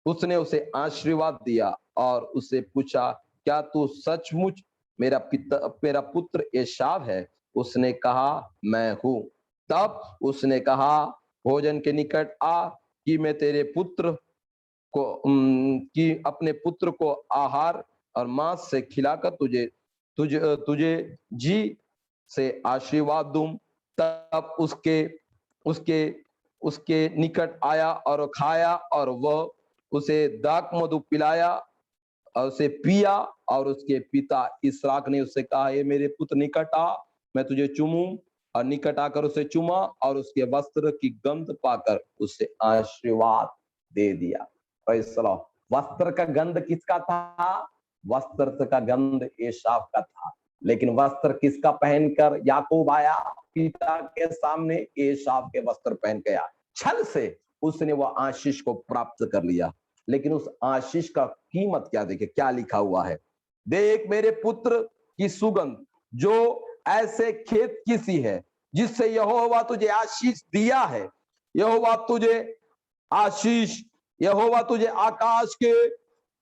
उसने उसे आशीर्वाद दिया और उससे पूछा, क्या तू सचमुच मेरा पुत्र एसाव है? उसने कहा, मैं हूं। तब उसने कहा, भोजन के निकट आ कि मैं तेरे पुत्र को कि अपने पुत्र को आहार और मांस से खिलाकर तुझे जी से आशीर्वाद दूं। तब उसके निकट आया और खाया, और वह उसे दाख मधु पिलाया और उसे पिया। और उसके पिता इसहाक ने उससे कहा, ये मेरे पुत्र, निकट आ, मैं तुझे चूमूं। और निकट आकर उसे चूमा और उसके वस्त्र की गंध पाकर उसे आशीर्वाद दे दिया। वस्त्र का गंध किसका था? वस्त्र का गंध एसाव का था। लेकिन वस्त्र किसका पहनकर याकूब आया पिता के सामने? एसाव के वस्त्र पहन के आया। छल से उसने वह आशीष को प्राप्त कर लिया। लेकिन उस आशीष का कीमत क्या? देखे क्या लिखा हुआ है, देख मेरे पुत्र की सुगंध जो ऐसे खेत की सी है, जिससे यहोवा तुझे आशीष दिया है। यहोवा तुझे आकाश के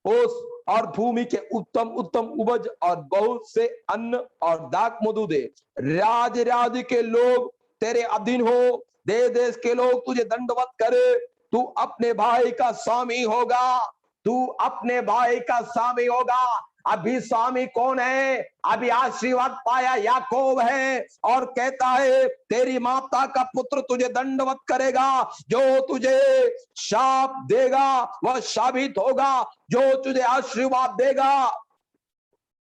ओस और भूमि के उत्तम उत्तम उपज और बहुत से अन्न और दाख मधु दे। राज के लोग तेरे अधीन हो, देश देश के लोग तुझे दंडवत करे। तू अपने भाई का स्वामी होगा। अभी स्वामी कौन है? अभी आशीर्वाद पाया याकूब है, और कहता है, तेरी माता का पुत्र तुझे दंडवत करेगा। जो तुझे शाप देगा वह शापित होगा, जो तुझे आशीर्वाद देगा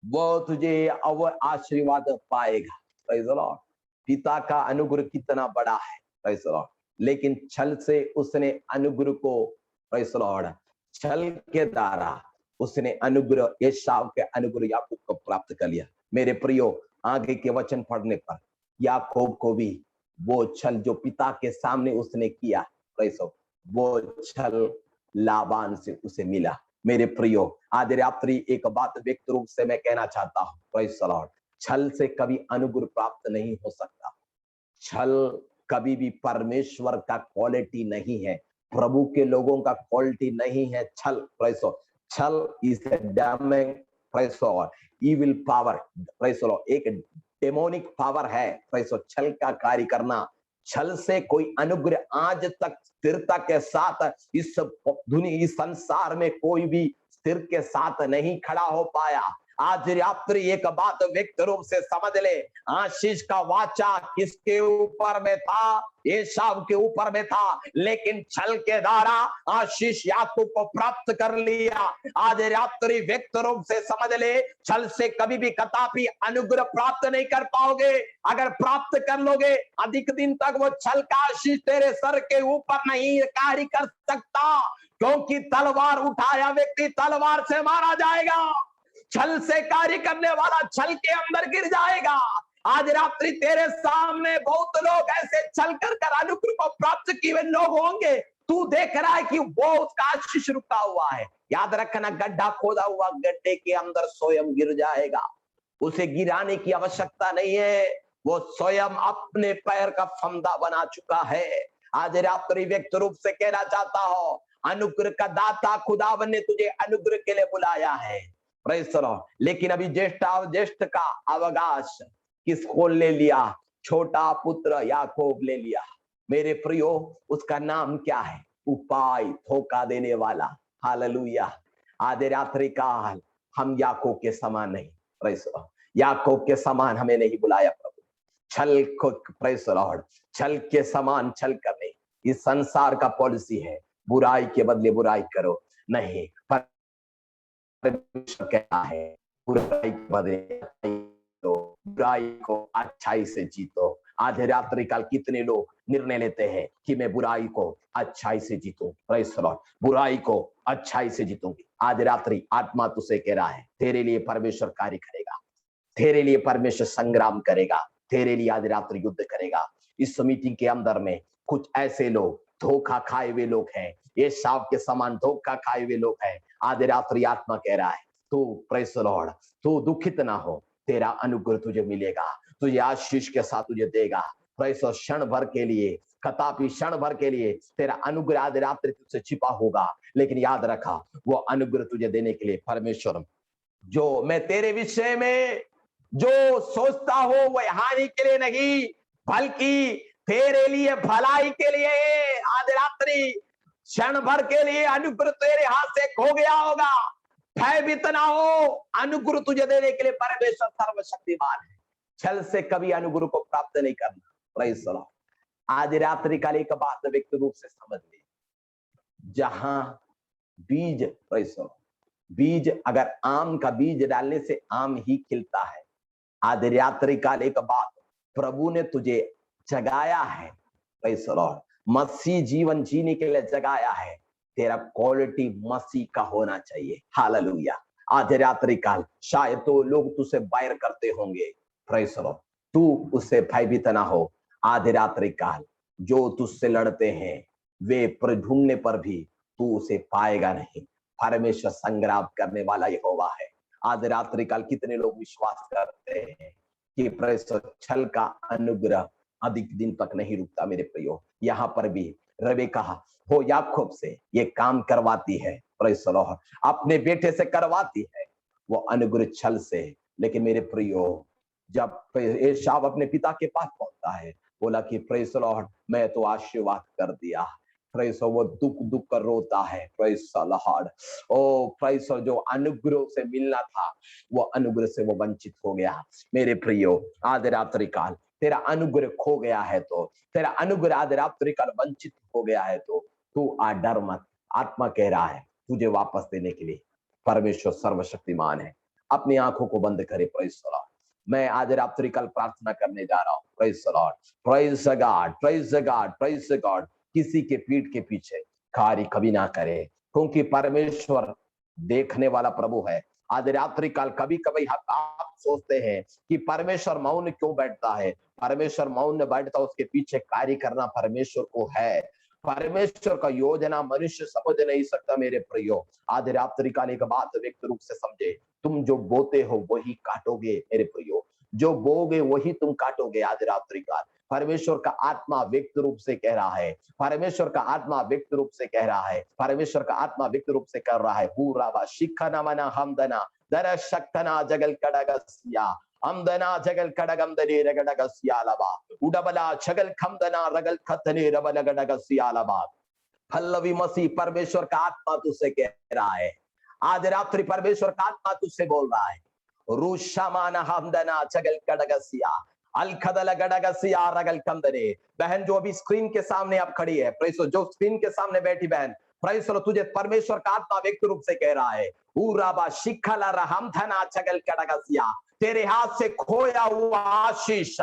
वो तुझे अब आशीर्वाद पाएगा। Praise the Lord. पिता का अनुग्रह कितना बड़ा है। Praise the Lord. लेकिन छल से उसने अनुग्रह को, प्रेज़ द लॉर्ड, छल के द्वारा उसने अनुग्रह, एसाव के अनुग्रह याकूब को प्राप्त कर लिया। मेरे प्रियो, आगे के वचन पढ़ने पर याकूब को भी वो छल जो पिता के सामने उसने किया, वो छल लाबान से उसे मिला। मेरे प्रियो, आज रात्रि एक बात व्यक्त रूप से मैं कहना चाहता हूं, प्रेज़ द लॉर्ड, छल से कभी अनुग्रह प्राप्त नहीं हो सकता। छल कभी भी परमेश्वर का क्वालिटी नहीं है, प्रभु के लोगों का क्वालिटी नहीं है छल। Praise the Lord. छल is a damning, praise the Lord, evil power. Praise the Lord, एक डेमोनिक पावर है। प्रेज़ द लॉर्ड, छल का कार्य करना। छल से कोई अनुग्रह आज तक स्थिरता के साथ इस संसार में कोई भी स्थिर के साथ नहीं खड़ा हो पाया। आज रात्रि एक बात व्यक्त रूप से समझ ले, आशीष का वाचा किसके ऊपर में था? एसाव के ऊपर में था, लेकिन छल के द्वारा आशीष याकूब को प्राप्त कर लिया। आज रात्रि व्यक्त रूप से समझ ले, छल से कभी भी कदापि अनुग्रह प्राप्त नहीं कर पाओगे। अगर प्राप्त कर लोगे, अधिक दिन तक वो छल का आशीष तेरे सर के ऊपर नहीं कार्य कर सकता, क्योंकि तलवार उठाया व्यक्ति तलवार से मारा जाएगा। छल से कार्य करने वाला छल के अंदर गिर जाएगा। आज रात्रि तेरे सामने बहुत लोग ऐसे छल कर अनुग्रह को प्राप्त किए लोग होंगे, तू देख रहा है कि वो उसका आशीष रुका हुआ है। याद रखना, गड्ढा खोदा हुआ गड्ढे के अंदर स्वयं गिर जाएगा, उसे गिराने की आवश्यकता नहीं है, वो स्वयं अपने पैर का फंदा बना चुका है। आज रात्रि व्यक्त रूप से कहना चाहता हो, अनुग्रह का दाता खुदावन ने तुझे अनुग्रह के लिए बुलाया है। Praise the Lord. लेकिन अभी ज्येष्ठ का अवकाश किसको ले लिया? छोटा पुत्र याकूब ले लिया। मेरे प्रियो, उसका नाम क्या है? उपाय, धोखा देने वाला। हालेलुया। आज रात्रि काल हम याकूब के समान नहीं, प्रेज़ द लॉर्ड, याकूब के समान हमें नहीं बुलाया प्रभु। छल को, प्रेज़ द लॉर्ड, छल के समान छल करने, इस संसार का पॉलिसी है, बुराई के बदले बुराई करो नहीं, परमेश्वर कहता है बुराई के बदले तो बुराई को अच्छाई से जीतो। आज रात्रि काल कितने लोग निर्णय लेते हैं कि मैं बुराई को अच्छाई से जीतूं, प्रेज़ द लॉर्ड, बुराई को अच्छाई से जीतूंगी। आज रात्रि आत्मा तुझसे कह रहा है, तेरे लिए परमेश्वर कार्य करेगा, तेरे लिए परमेश्वर संग्राम करेगा, तेरे लिए आज रात्रि युद्ध करेगा। इस मीटिंग के अंदर में कुछ ऐसे लोग धोखा खाए हुए लोग हैं, ये सांप के समान धोखा खाए हुए लोग हैं। आज रात्रि आत्मा कह रहा है, तू, प्रेज़ द लॉर्ड, तू दुखित ना हो, तेरा अनुग्रह तुझे मिलेगा, तुझे आशीष के साथ तुझे देगा। प्रेज़ द लॉर्ड, क्षण भर के लिए, कदापि क्षण भर के लिए तेरा अनुग्रह आज रात्रि तुझसे छिपा होगा, लेकिन याद रखा, वो अनुग्रह तुझे देने के लिए परमेश्वर, जो मैं तेरे विषय में जो सोचता हूं वह हानि के लिए नहीं, बल्कि तेरे लिए भलाई के लिए। आज रात्रि क्षण भर के लिए अनुग्रह तेरे हाथ से खो गया होगा, भयभीत ना हो, अनुग्रह तुझे देने के लिए परमेश्वर सर्वशक्तिमान है। छल से कभी अनुग्रह को प्राप्त नहीं करना। Praise the Lord. आज रात्रि काल एक बात व्यक्त रूप से समझ ले, जहां बीज, प्रेज़ द लॉर्ड, बीज, अगर आम का बीज डालने से आम ही खिलता है, आज रात्रि काल एक बात, प्रभु ने तुझे जगाया है, प्रेज़ द लॉर्ड, मसीह जीवन जीने के लिए जगाया है, तेरा क्वालिटी मसीह का होना चाहिए। हालेलुया। आज रात्रि काल शायद तो लोग तुझसे बैर करते होंगे, प्रेज़ द लॉर्ड, तू उससे भयभीत ना हो। आज रात्रि काल जो तुझसे लड़ते हैं वे ढूंढने पर भी तू उसे पाएगा नहीं, परमेश्वर संग्राम करने वाला यहोवा है। आज रात्रि काल कितने लोग विश्वास करते हैं कि प्रेज़ छल का अनुग्रह अधिक दिन तक नहीं रुकता। मेरे प्रियो, यहाँ पर भी रेबेका हो याकूब से ये काम करवाती है, प्रेज़ द लॉर्ड, अपने बेटे से करवाती है, वो अनुग्रह छल से। लेकिन मेरे प्रियो, जब एसाव अपने पिता के पास पहुंचता है, बोला कि प्रेज़ द लॉर्ड, मैं तो आशीर्वाद कर दिया, प्रेज़, वो दुख कर रोता है, praise the Lord. Oh praise, जो अनुग्रह से मिलना था वो अनुग्रह से वो वंचित हो गया। मेरे प्रियो, आज रात्रि काल तेरा अनुग्रह खो गया है, तो तेरा अनुग्रह आज रात्रि काल वंचित हो गया है, तो तू आ डर मत। आत्मा कह रहा है तुझे वापस देने के लिए परमेश्वर सर्वशक्तिमान है। अपनी आंखों को बंद करे, प्रेज़ द लॉर्ड। मैं आज रात्रि काल प्रार्थना करने जा रहा हूँ, praise the Lord, praise the God, praise the God, praise the God. किसी के पीठ के पीछे कार्य कभी ना करे, क्योंकि परमेश्वर देखने वाला प्रभु है। आज रात्रि काल कभी कभी आप सोचते हैं कि परमेश्वर मौन क्यों बैठता है? परमेश्वर मौन बैठता, उसके पीछे कार्य करना परमेश्वर को है। परमेश्वर का योजना मनुष्य समझ नहीं सकता। मेरे प्रियो, आज रात्रि काल एक बात व्यक्त रूप से समझे, तुम जो बोते हो वही काटोगे। मेरे प्रियो, जो बोगे वही तुम काटोगे। आज रात्रि काल परमेश्वर का आत्मा व्यक्त रूप से कह रहा है, परमेश्वर का आत्मा व्यक्त रूप से कह रहा है, परमेश्वर का आत्मा व्यक्त रूप से कर रहा है, पूरा शिखना मना हमदना दर शक्तना जगल कड़गसिया हमदना जगल कड़गम दने रगड़गसियालबा उडबला छगल खमदना रगल खतने रबल गड़गसियालबा। पल्लवी मसीह, परमेश्वर का आत्मा तुझसे कह रहा है, आज रात्रि परमेश्वर का आत्मा तुझसे बोल रहा है, रूशामाना हमदना चगल कड़गसिया अलखदल गड़गसिया रगल कंदरे। बहन जो अभी स्क्रीन के सामने आप खड़ी है, प्रेस जो स्क्रीन के सामने बैठी बहन, प्रेस तुझे परमेश्वर का आत्मा व्यक्त रूप से कह रहा है, उराबा शिखला रहम धना चगल कड़गसिया, तेरे हाथ से खोया हुआ आशीष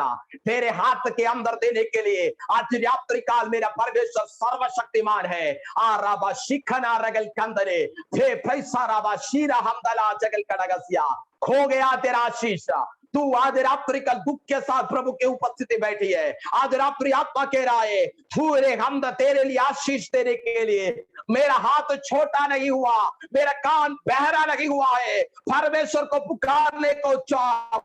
तेरे हाथ के अंदर देने के लिए आज रात्रि काल मेरा परमेश्वर सर्वशक्तिमान है। आराबा शिखना रगल कंदरे थे पैसा राबा शीरा हमदला चगल कड़गसिया, खो गया तेरा आशीष। तू आज रात्रि कल दुख के साथ प्रभु के उपस्थिति बैठी है, आज रात्रि आत्मा कह रहा है हमद तेरे लिए आशीष देने के लिए मेरा हाथ छोटा नहीं हुआ, मेरा कान बहरा नहीं हुआ है। परमेश्वर को पुकारने को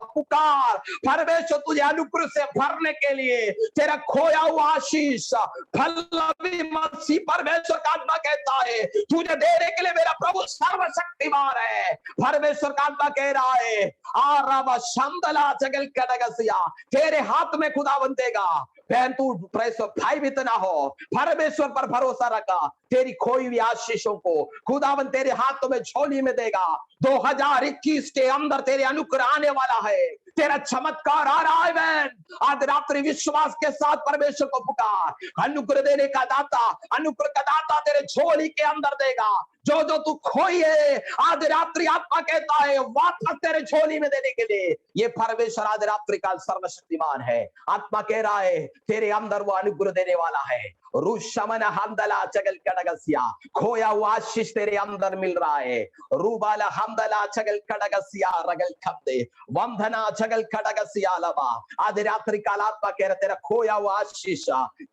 पुकार, परमेश्वर तुझे अनुग्रह से भरने के लिए तेरा खोया हुआ आशीष मसीह परमेश्वर का आत्मा कहता है तुझे देने के लिए मेरा प्रभु सर्वशक्तिमान है। परमेश्वर का आत्मा कह रहा है आराबा शंदला जगल कड़गसिया, तेरे हाथ में खुदावन देगा। बहन तू भाई भी इतना हो, परमेश्वर पर भरोसा रखा, तेरी खोई हुई आशीषों को खुदावन तेरे हाथों में झोली में देगा। 2021 के अंदर तेरे अनुग्रह आने वाला है, तेरा चमत्कार आ रहा है। बहन आज रात्रि विश्वास के साथ परमेश्वर को पुकार, अनुग्रह देने का दाता, अनुग्रह का दाता तेरे झोली के अंदर देगा। जो जो तू खोई है आज रात्रि आत्मा कहता है वापस तेरे झोली में देने के लिए ये परमेश्वर आज रात्रि काल सर्वशक्तिमान है। आत्मा कह रहा है तेरे अंदर वो अनुग्रह देने वाला है। रूशमन हमदला चगल कड़गसिया, खोया हुआ आशीष तेरे अंदर मिल रहा है। रूबाला हमदला चगल कड़गसिया रगल खब्दे वंदना चगल कड़गसिया लबा, आज रात्रि काल आत्मा कह रहा तेरा खोया हुआ आशीष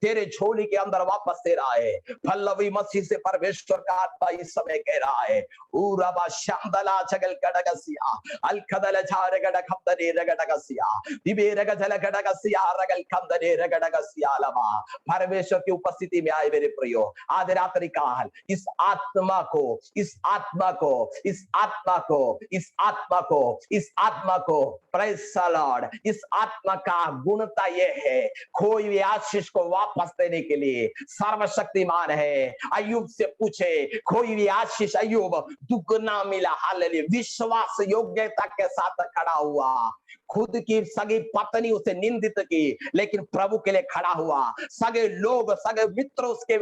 तेरे झोली के अंदर वापस दे रहा है। पल्लवी मसीह से परमेश्वर का आत्मा इस समय कह रहा है उराबा शामदला चगल कड़गसिया अलखदल झारे गड़ खब्दने रगड़गसिया दिबे रगजल गड़गसिया रगल खब्दने रगड़गसिया लबा। परमेश्वर की उपस्थिति में आए मेरे प्रियो, आज रात्रि काल इस आत्मा को इस आत्मा को इस आत्मा को इस आत्मा को इस आत्मा को प्रेज़ द लॉर्ड, इस आत्मा का गुणता यह है खोई हुई आशीष को वापस देने के लिए सर्वशक्तिमान है। अय्यूब से पूछे खोई हुई आशीष अय्यूब दुगना मिला, हालेलुया। विश्वास योग्यता के साथ खड़ा हुआ, खुद की सगी पत्नी उसे निंदित की लेकिन प्रभु के लिए खड़ा हुआ। सगे लोग सगे मित्र उसके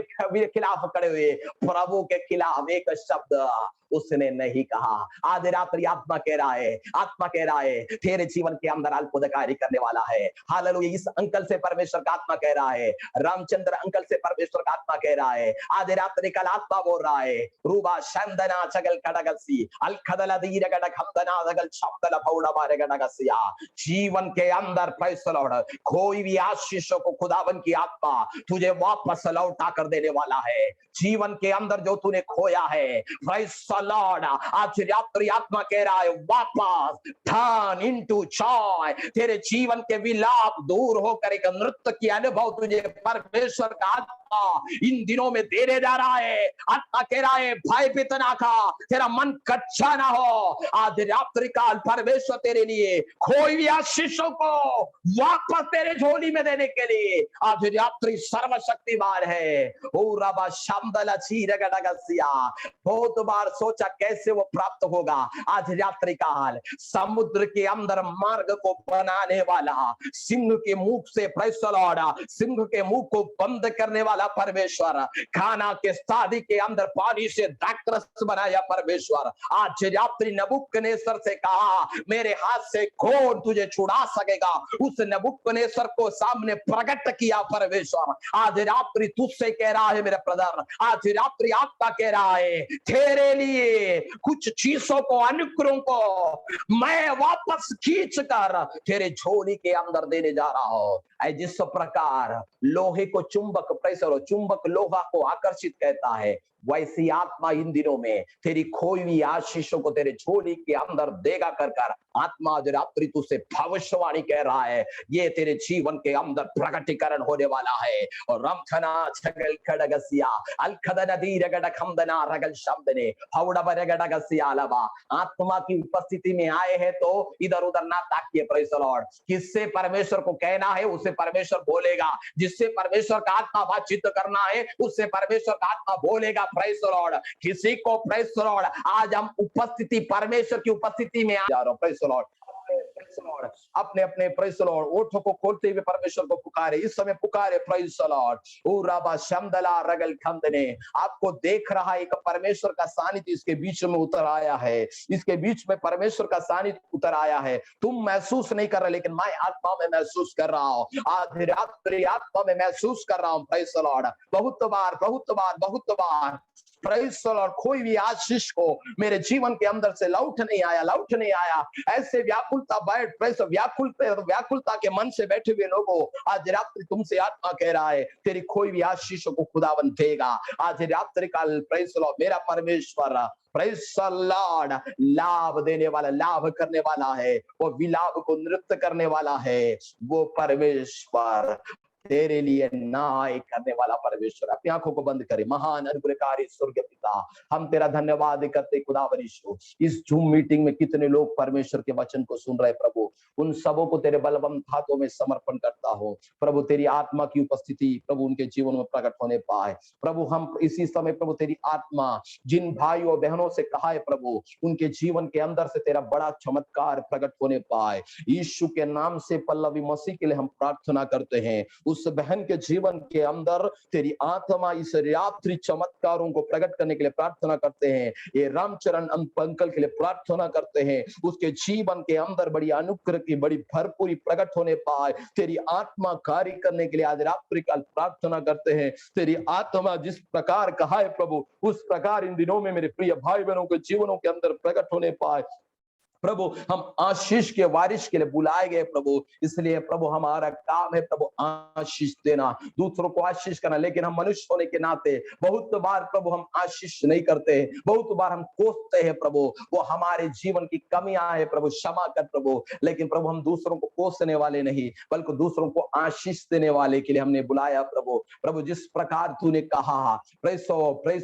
खिलाफ खड़े हुए, प्रभु के खिलाफ एक शब्द उसने नहीं कहा। आज रात्रि आत्मा कह रहा है, आत्मा कह रहा है तेरे जीवन के अंदर अद्भुतकारी करने वाला है। हालेलुया। इस अंकल से परमेश्वर का आत्मा कह रहा है, रामचंद्र अंकल से परमेश्वर का आत्मा कह रहा है, आज रात्रि कल आत्मा बोल रहा है रूबा शंदना चगल कड़गसी अलखदला दीर गड़ खमदना दगल शब्दला फौड़ा मारे गड़गसिया। जीवन के अंदर प्रेज़ द लॉर्ड खोई हुई आशीषों को खुदावन की आत्मा तुझे वापस लौटा कर देने वाला है। जीवन के अंदर जो तूने खोया है प्रेज़ द लॉर्ड, आज रात्रि आत्मा कह रहा है वापस टर्न इनटू जॉय। तेरे जीवन के विलाप दूर होकर एक नृत्य की अनुभव तुझे परमेश्वर का आत्मा इन दिनों में देने जा रहा है। आत्मा कह रहा है भयभीत ना खा, तेरा मन कच्चा ना हो। आज रात्रि काल परमेश्वर तेरे लिए खोई हुई आशीषों को वापस तेरे झोली में देने के लिए आज रात्रि सर्वशक्तिमान है। ओ रबा शमदला चीरगडगसिया, बहुत बार सोचा कैसे वो प्राप्त होगा। आज रात्रि काल समुद्र के अंदर मार्ग को बनाने वाला, सिंह के मुख से प्रेज़ द लॉर्ड सिंह के मुंह को बंद करने वाला परमेश्वर, खाना के शादी के अंदर पानी से द्राक्षरस बनाया परमेश्वर, आज रात्रि नबूकदनेस्सर से कहा मेरे हाथ से कौन तुझे छुड़ा सकेगा। उस नबूकदनेस्सर को सामने प्रकट किया परमेश्वर। आज रात्रि तुझसे कह रहा है मेरे ब्रदर, आज रात्रि आत्मा कह रहा है तेरे लिए कुछ चीजों को अनुग्रहों को मैं वापस खींच कर तेरे झोली के अंदर देने जा रहा हूं। जिस प्रकार लोहे को चुंबक चुंबक लोहा को आकर्षित कहता है, वैसी आत्मा इन दिनों में तेरी खोई हुई आशीषों को तेरे झोली के अंदर देगा कर आत्मा आज रात्रि तुझसे भविष्यवाणी कह रहा है ये तेरे जीवन के अंदर प्रकटीकरण होने वाला है। और रमथना छगल खड़गसिया अलखदना दीरगड खमदना रगल शब्दने हौड़ब रगडगसिया लबा। आत्मा की उपस्थिति में आए हैं तो इधर उधर ना ताकिए प्रेज़ द लॉर्ड। किससे परमेश्वर को कहना है उससे परमेश्वर बोलेगा, जिससे परमेश्वर का आत्मा बातचीत करना है उससे परमेश्वर का आत्मा बोलेगा प्रेज द लॉर्ड। किसी को प्रेज द लॉर्ड आज हम उपस्थिति, परमेश्वर की उपस्थिति में आ जा रहा हूं। Praise the Lord. अपने अपने प्रेज द लॉर्ड ओठों को खोलते हुए परमेश्वर को पुकारे, इस समय पुकारे प्रेज द लॉर्ड। ओ राबा शमदला रगल खंदने, आपको देख रहा है एक परमेश्वर का सानिध्य इसके बीच में उतर आया है, इसके बीच में परमेश्वर का सानिध्य उतर आया है। तुम महसूस नहीं कर रहे, लेकिन मैं आत्मा में महसूस कर रहा हूं, आधी रात्रि आत्मा में महसूस कर रहा हूं। Praise the Lord. बहुत बार प्रेज द लॉर्ड। कोई भी आशीष को मेरे जीवन के अंदर से लौट नहीं आया। ऐसे व्याकुलता बैठ, प्रेज व्याकुलता के मन से बैठे हुए लोगों, आज रात्रि तुमसे आत्मा कह रहा है तेरी कोई भी आशीषों को खुदावन देगा। आज रात्रि काल प्रेज द लॉर्ड, मेरा परमेश्वर प्रेज द लॉर्ड लाभ देने वाला, लाभ करने वाला है, वो विलाप को नृत्य करने वाला है। वो परमेश्वर तेरे लिए न्याय करने वाला परमेश्वर। अपनी आंखों को बंद करे। महान अनुग्रहकारी स्वर्गीय पिता, हम तेरा धन्यवाद करते खुदावन यीशु। इस जूम मीटिंग में कितने लोग परमेश्वर के वचन को सुन रहे प्रभु, उन सबों को तेरे बलवंत हाथों में समर्पण करता हो प्रभु। तेरी आत्मा की उपस्थिति प्रभु उनके जीवन में प्रकट होने पाए प्रभु। हम इसी समय प्रभु तेरी आत्मा जिन भाइयों बहनों से कहा है प्रभु, उनके जीवन के अंदर से तेरा बड़ा चमत्कार प्रकट होने पाए। यीशु के नाम से पल्लवी मसीह के लिए हम प्रार्थना करते हैं। उस बहन के जीवन के अंदर तेरी आत्मा इस रात्रि चमत्कारों को प्रकट करने के लिए प्रार्थना करते हैं। ये रामचरण अंकल के लिए प्रार्थना करते हैं, उसके जीवन के अंदर बड़ी अनुग्रह की बड़ी भरपूरी प्रकट होने पाए। तेरी आत्मा कार्य करने के लिए आज रात्रि काल प्रार्थना करते हैं। तेरी आत्मा जिस प्रकार कहा है प्रभु, उस प्रकार इन दिनों में मेरे प्रिय भाई बहनों के जीवनों के अंदर प्रकट होने पाए प्रभु। हम आशीष के वारिश के लिए बुलाए गए प्रभु, इसलिए प्रभु हमारा काम है प्रभु आशीष देना, दूसरों को आशीष करना। लेकिन हम मनुष्य होने के नाते बहुत बार प्रभु हम आशीष नहीं करते, बहुत बार हम कोसते हैं प्रभु, वो हमारे जीवन की कमियां है प्रभु, क्षमा कर प्रभु। लेकिन प्रभु हम दूसरों को कोसने वाले नहीं, बल्कि दूसरों को आशीष देने वाले के लिए हमने बुलाया प्रभु। प्रभु जिस प्रकार तूने कहा प्रेज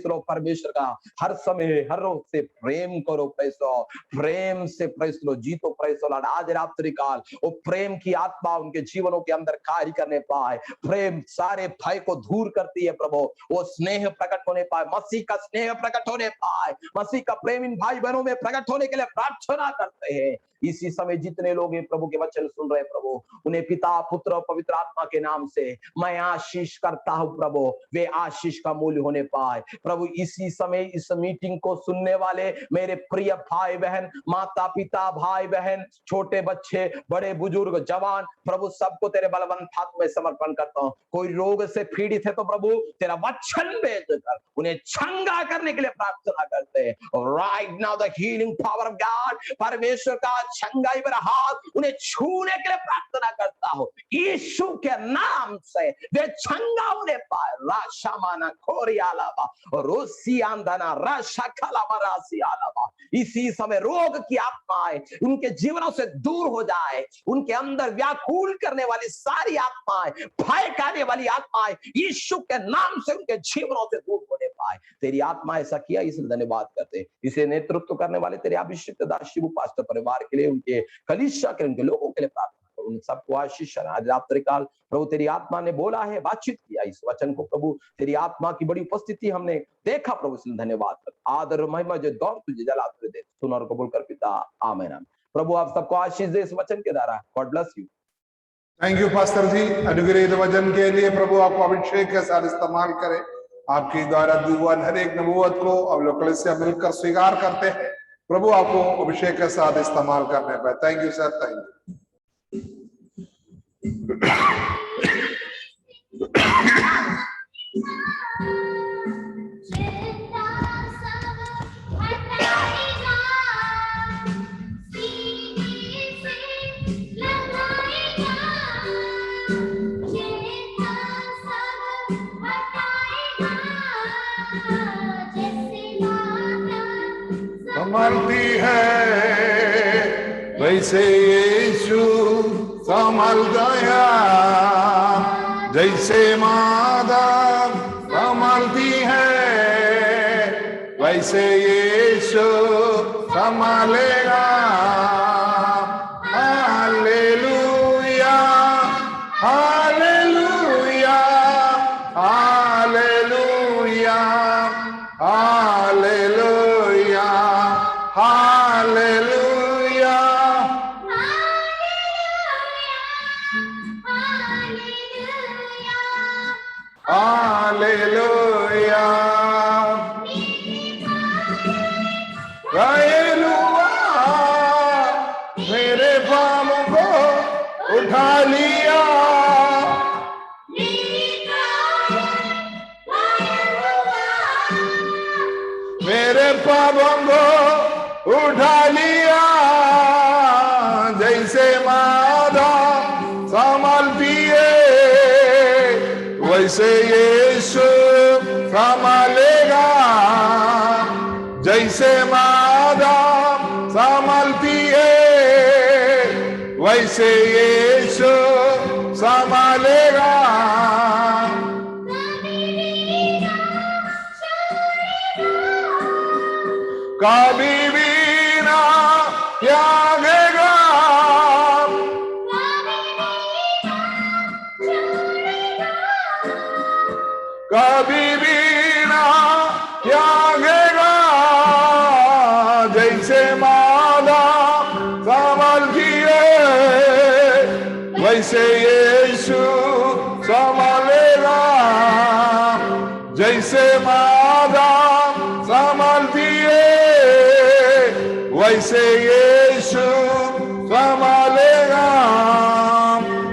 लो परमेश्वर का हर समय हर रोज से प्रेम करो, प्रेम से प्रेज लो जीतो। प्रेज लॉर्ड आज रात्रि काल वो प्रेम की आत्मा उनके जीवनों के अंदर कार्य करने पाए। प्रेम सारे भय को दूर करती है प्रभु, वो स्नेह प्रकट होने पाए, मसीह का स्नेह प्रकट होने पाए, मसीह का प्रेम इन भाई बहनों में प्रकट होने के लिए प्रार्थना करते हैं। इसी समय जितने लोग प्रभु के वचन सुन रहे प्रभु, उन्हें पिता पुत्र और पवित्र आत्मा के नाम से मैं आशीष करता हूं प्रभु, वे आशीष का मूल्य होने पाए प्रभु। इसी समय इस मीटिंग को सुनने वाले मेरे प्रिय भाई बहन, माता पिता, भाई बहन, छोटे बच्चे, बड़े बुजुर्ग, जवान, प्रभु सबको तेरे बलवंत हाथ में समर्पण करता हूं। कोई रोग से पीड़ित है तो प्रभु तेरा वचन भेजकर उन्हें चंगा करने के लिए प्रार्थना करते हैं। Right now the healing power of God, परमेश्वर का चंगाई भरा हाथ उन्हें छूने के लिए प्रार्थना करता हूं। यीशु के नाम से वे चंगा होने पाए। राशामाना खोरियालाबा रोसियांदना राशाखलाबा रासियालाबा। इसी समय रोग की आत्माएं उनके जीवनों से दूर हो जाए, उनके अंदर व्याकुल करने वाली सारी आत्माएं, भय खाने वाली आत्माएं यीशु के नाम से उनके जीवनों से दूर होने पाए। तेरी आत्मा ऐसा किया, इसलिए धन्यवाद करते। इसे नेतृत्व करने वाले तेरे अभिषिक्त दास शिव पास्टर परिवार के लिए, उनके कलीसिया के, उनके लोगों के लिए प्रार्थना करो, उन सबको आशीष। आज रात्रि काल प्रभु तेरी आत्मा ने बोला है, बातचीत किया, इस वचन को प्रभु तेरी आत्मा की बड़ी उपस्थिति हमने देखा प्रभु, इसलिए धन्यवाद कर। आदर महिमा जो दौर तुझे जलाते दे, सुन और कबूल कर पिता, आमीन। प्रभु आप सबको आशीष दे इस वचन के द्वारा। God bless you. Thank you pastor ji, अनुग्रहित वचन के लिए। प्रभु आपको अभिषेक के साथ इस्तेमाल करे, आपके द्वारा दी हुआ हर एक नबूवत को हम लोग कलीसिया मिलकर स्वीकार करते हैं। प्रभु आपको अभिषेक के साथ इस्तेमाल करने पर thank you sir, thank you. संभलती है वैसे यीशु संभल गया, जैसे मादा संभलती है वैसे यीशु संभालेगा। Hallelujah hallelujah hallelujah hallelujah hallelujah मेरे पापों को उठा लिया मेरे पापों को उठा लिया जैसे मादा संभालती है वैसे यीशु संभालेगा जैसे मादा संभालती है वैसे यीशु संभालेगा कभी भी ना त्यागेगा कभी भी ना त्यागेगा जैसे मादा संभालती है वैसे यीशु संभालेगा जैसे मादा संभालती है वैसे यीशु संभालेगा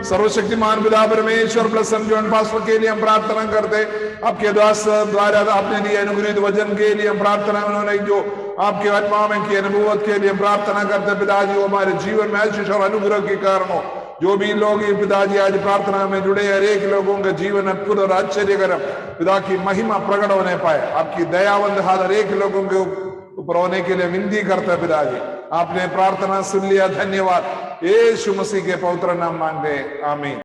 सर्वशक्तिमान पिता परमेश्वर प्रसन्न जॉन पास्टर के लिए हम प्रार्थना करते आपके द्वारा आपने दिए अनुग्रहित वचन के लिए हम प्रार्थना उन्होंने जो आपके आत्मा में की अनुभूत के लिए हम प्रार्थना करते पिताजी वो हमारे जीवन में आशीष और अनुग्रह के कारण हो जो भी लोग ये पिताजी आज प्रार्थना में जुड़े हर एक लोगों का जीवन अद्भुत और आश्चर्यकरम पिता की महिमा प्रकट होने पाए आपकी दयावंत हाथ हर एक लोगों के ऊपर होने के लिए विनती करते हैं पिताजी आपने प्रार्थना सुन लिया धन्यवाद यीशु मसीह के पवित्र नाम मांगते आमीन।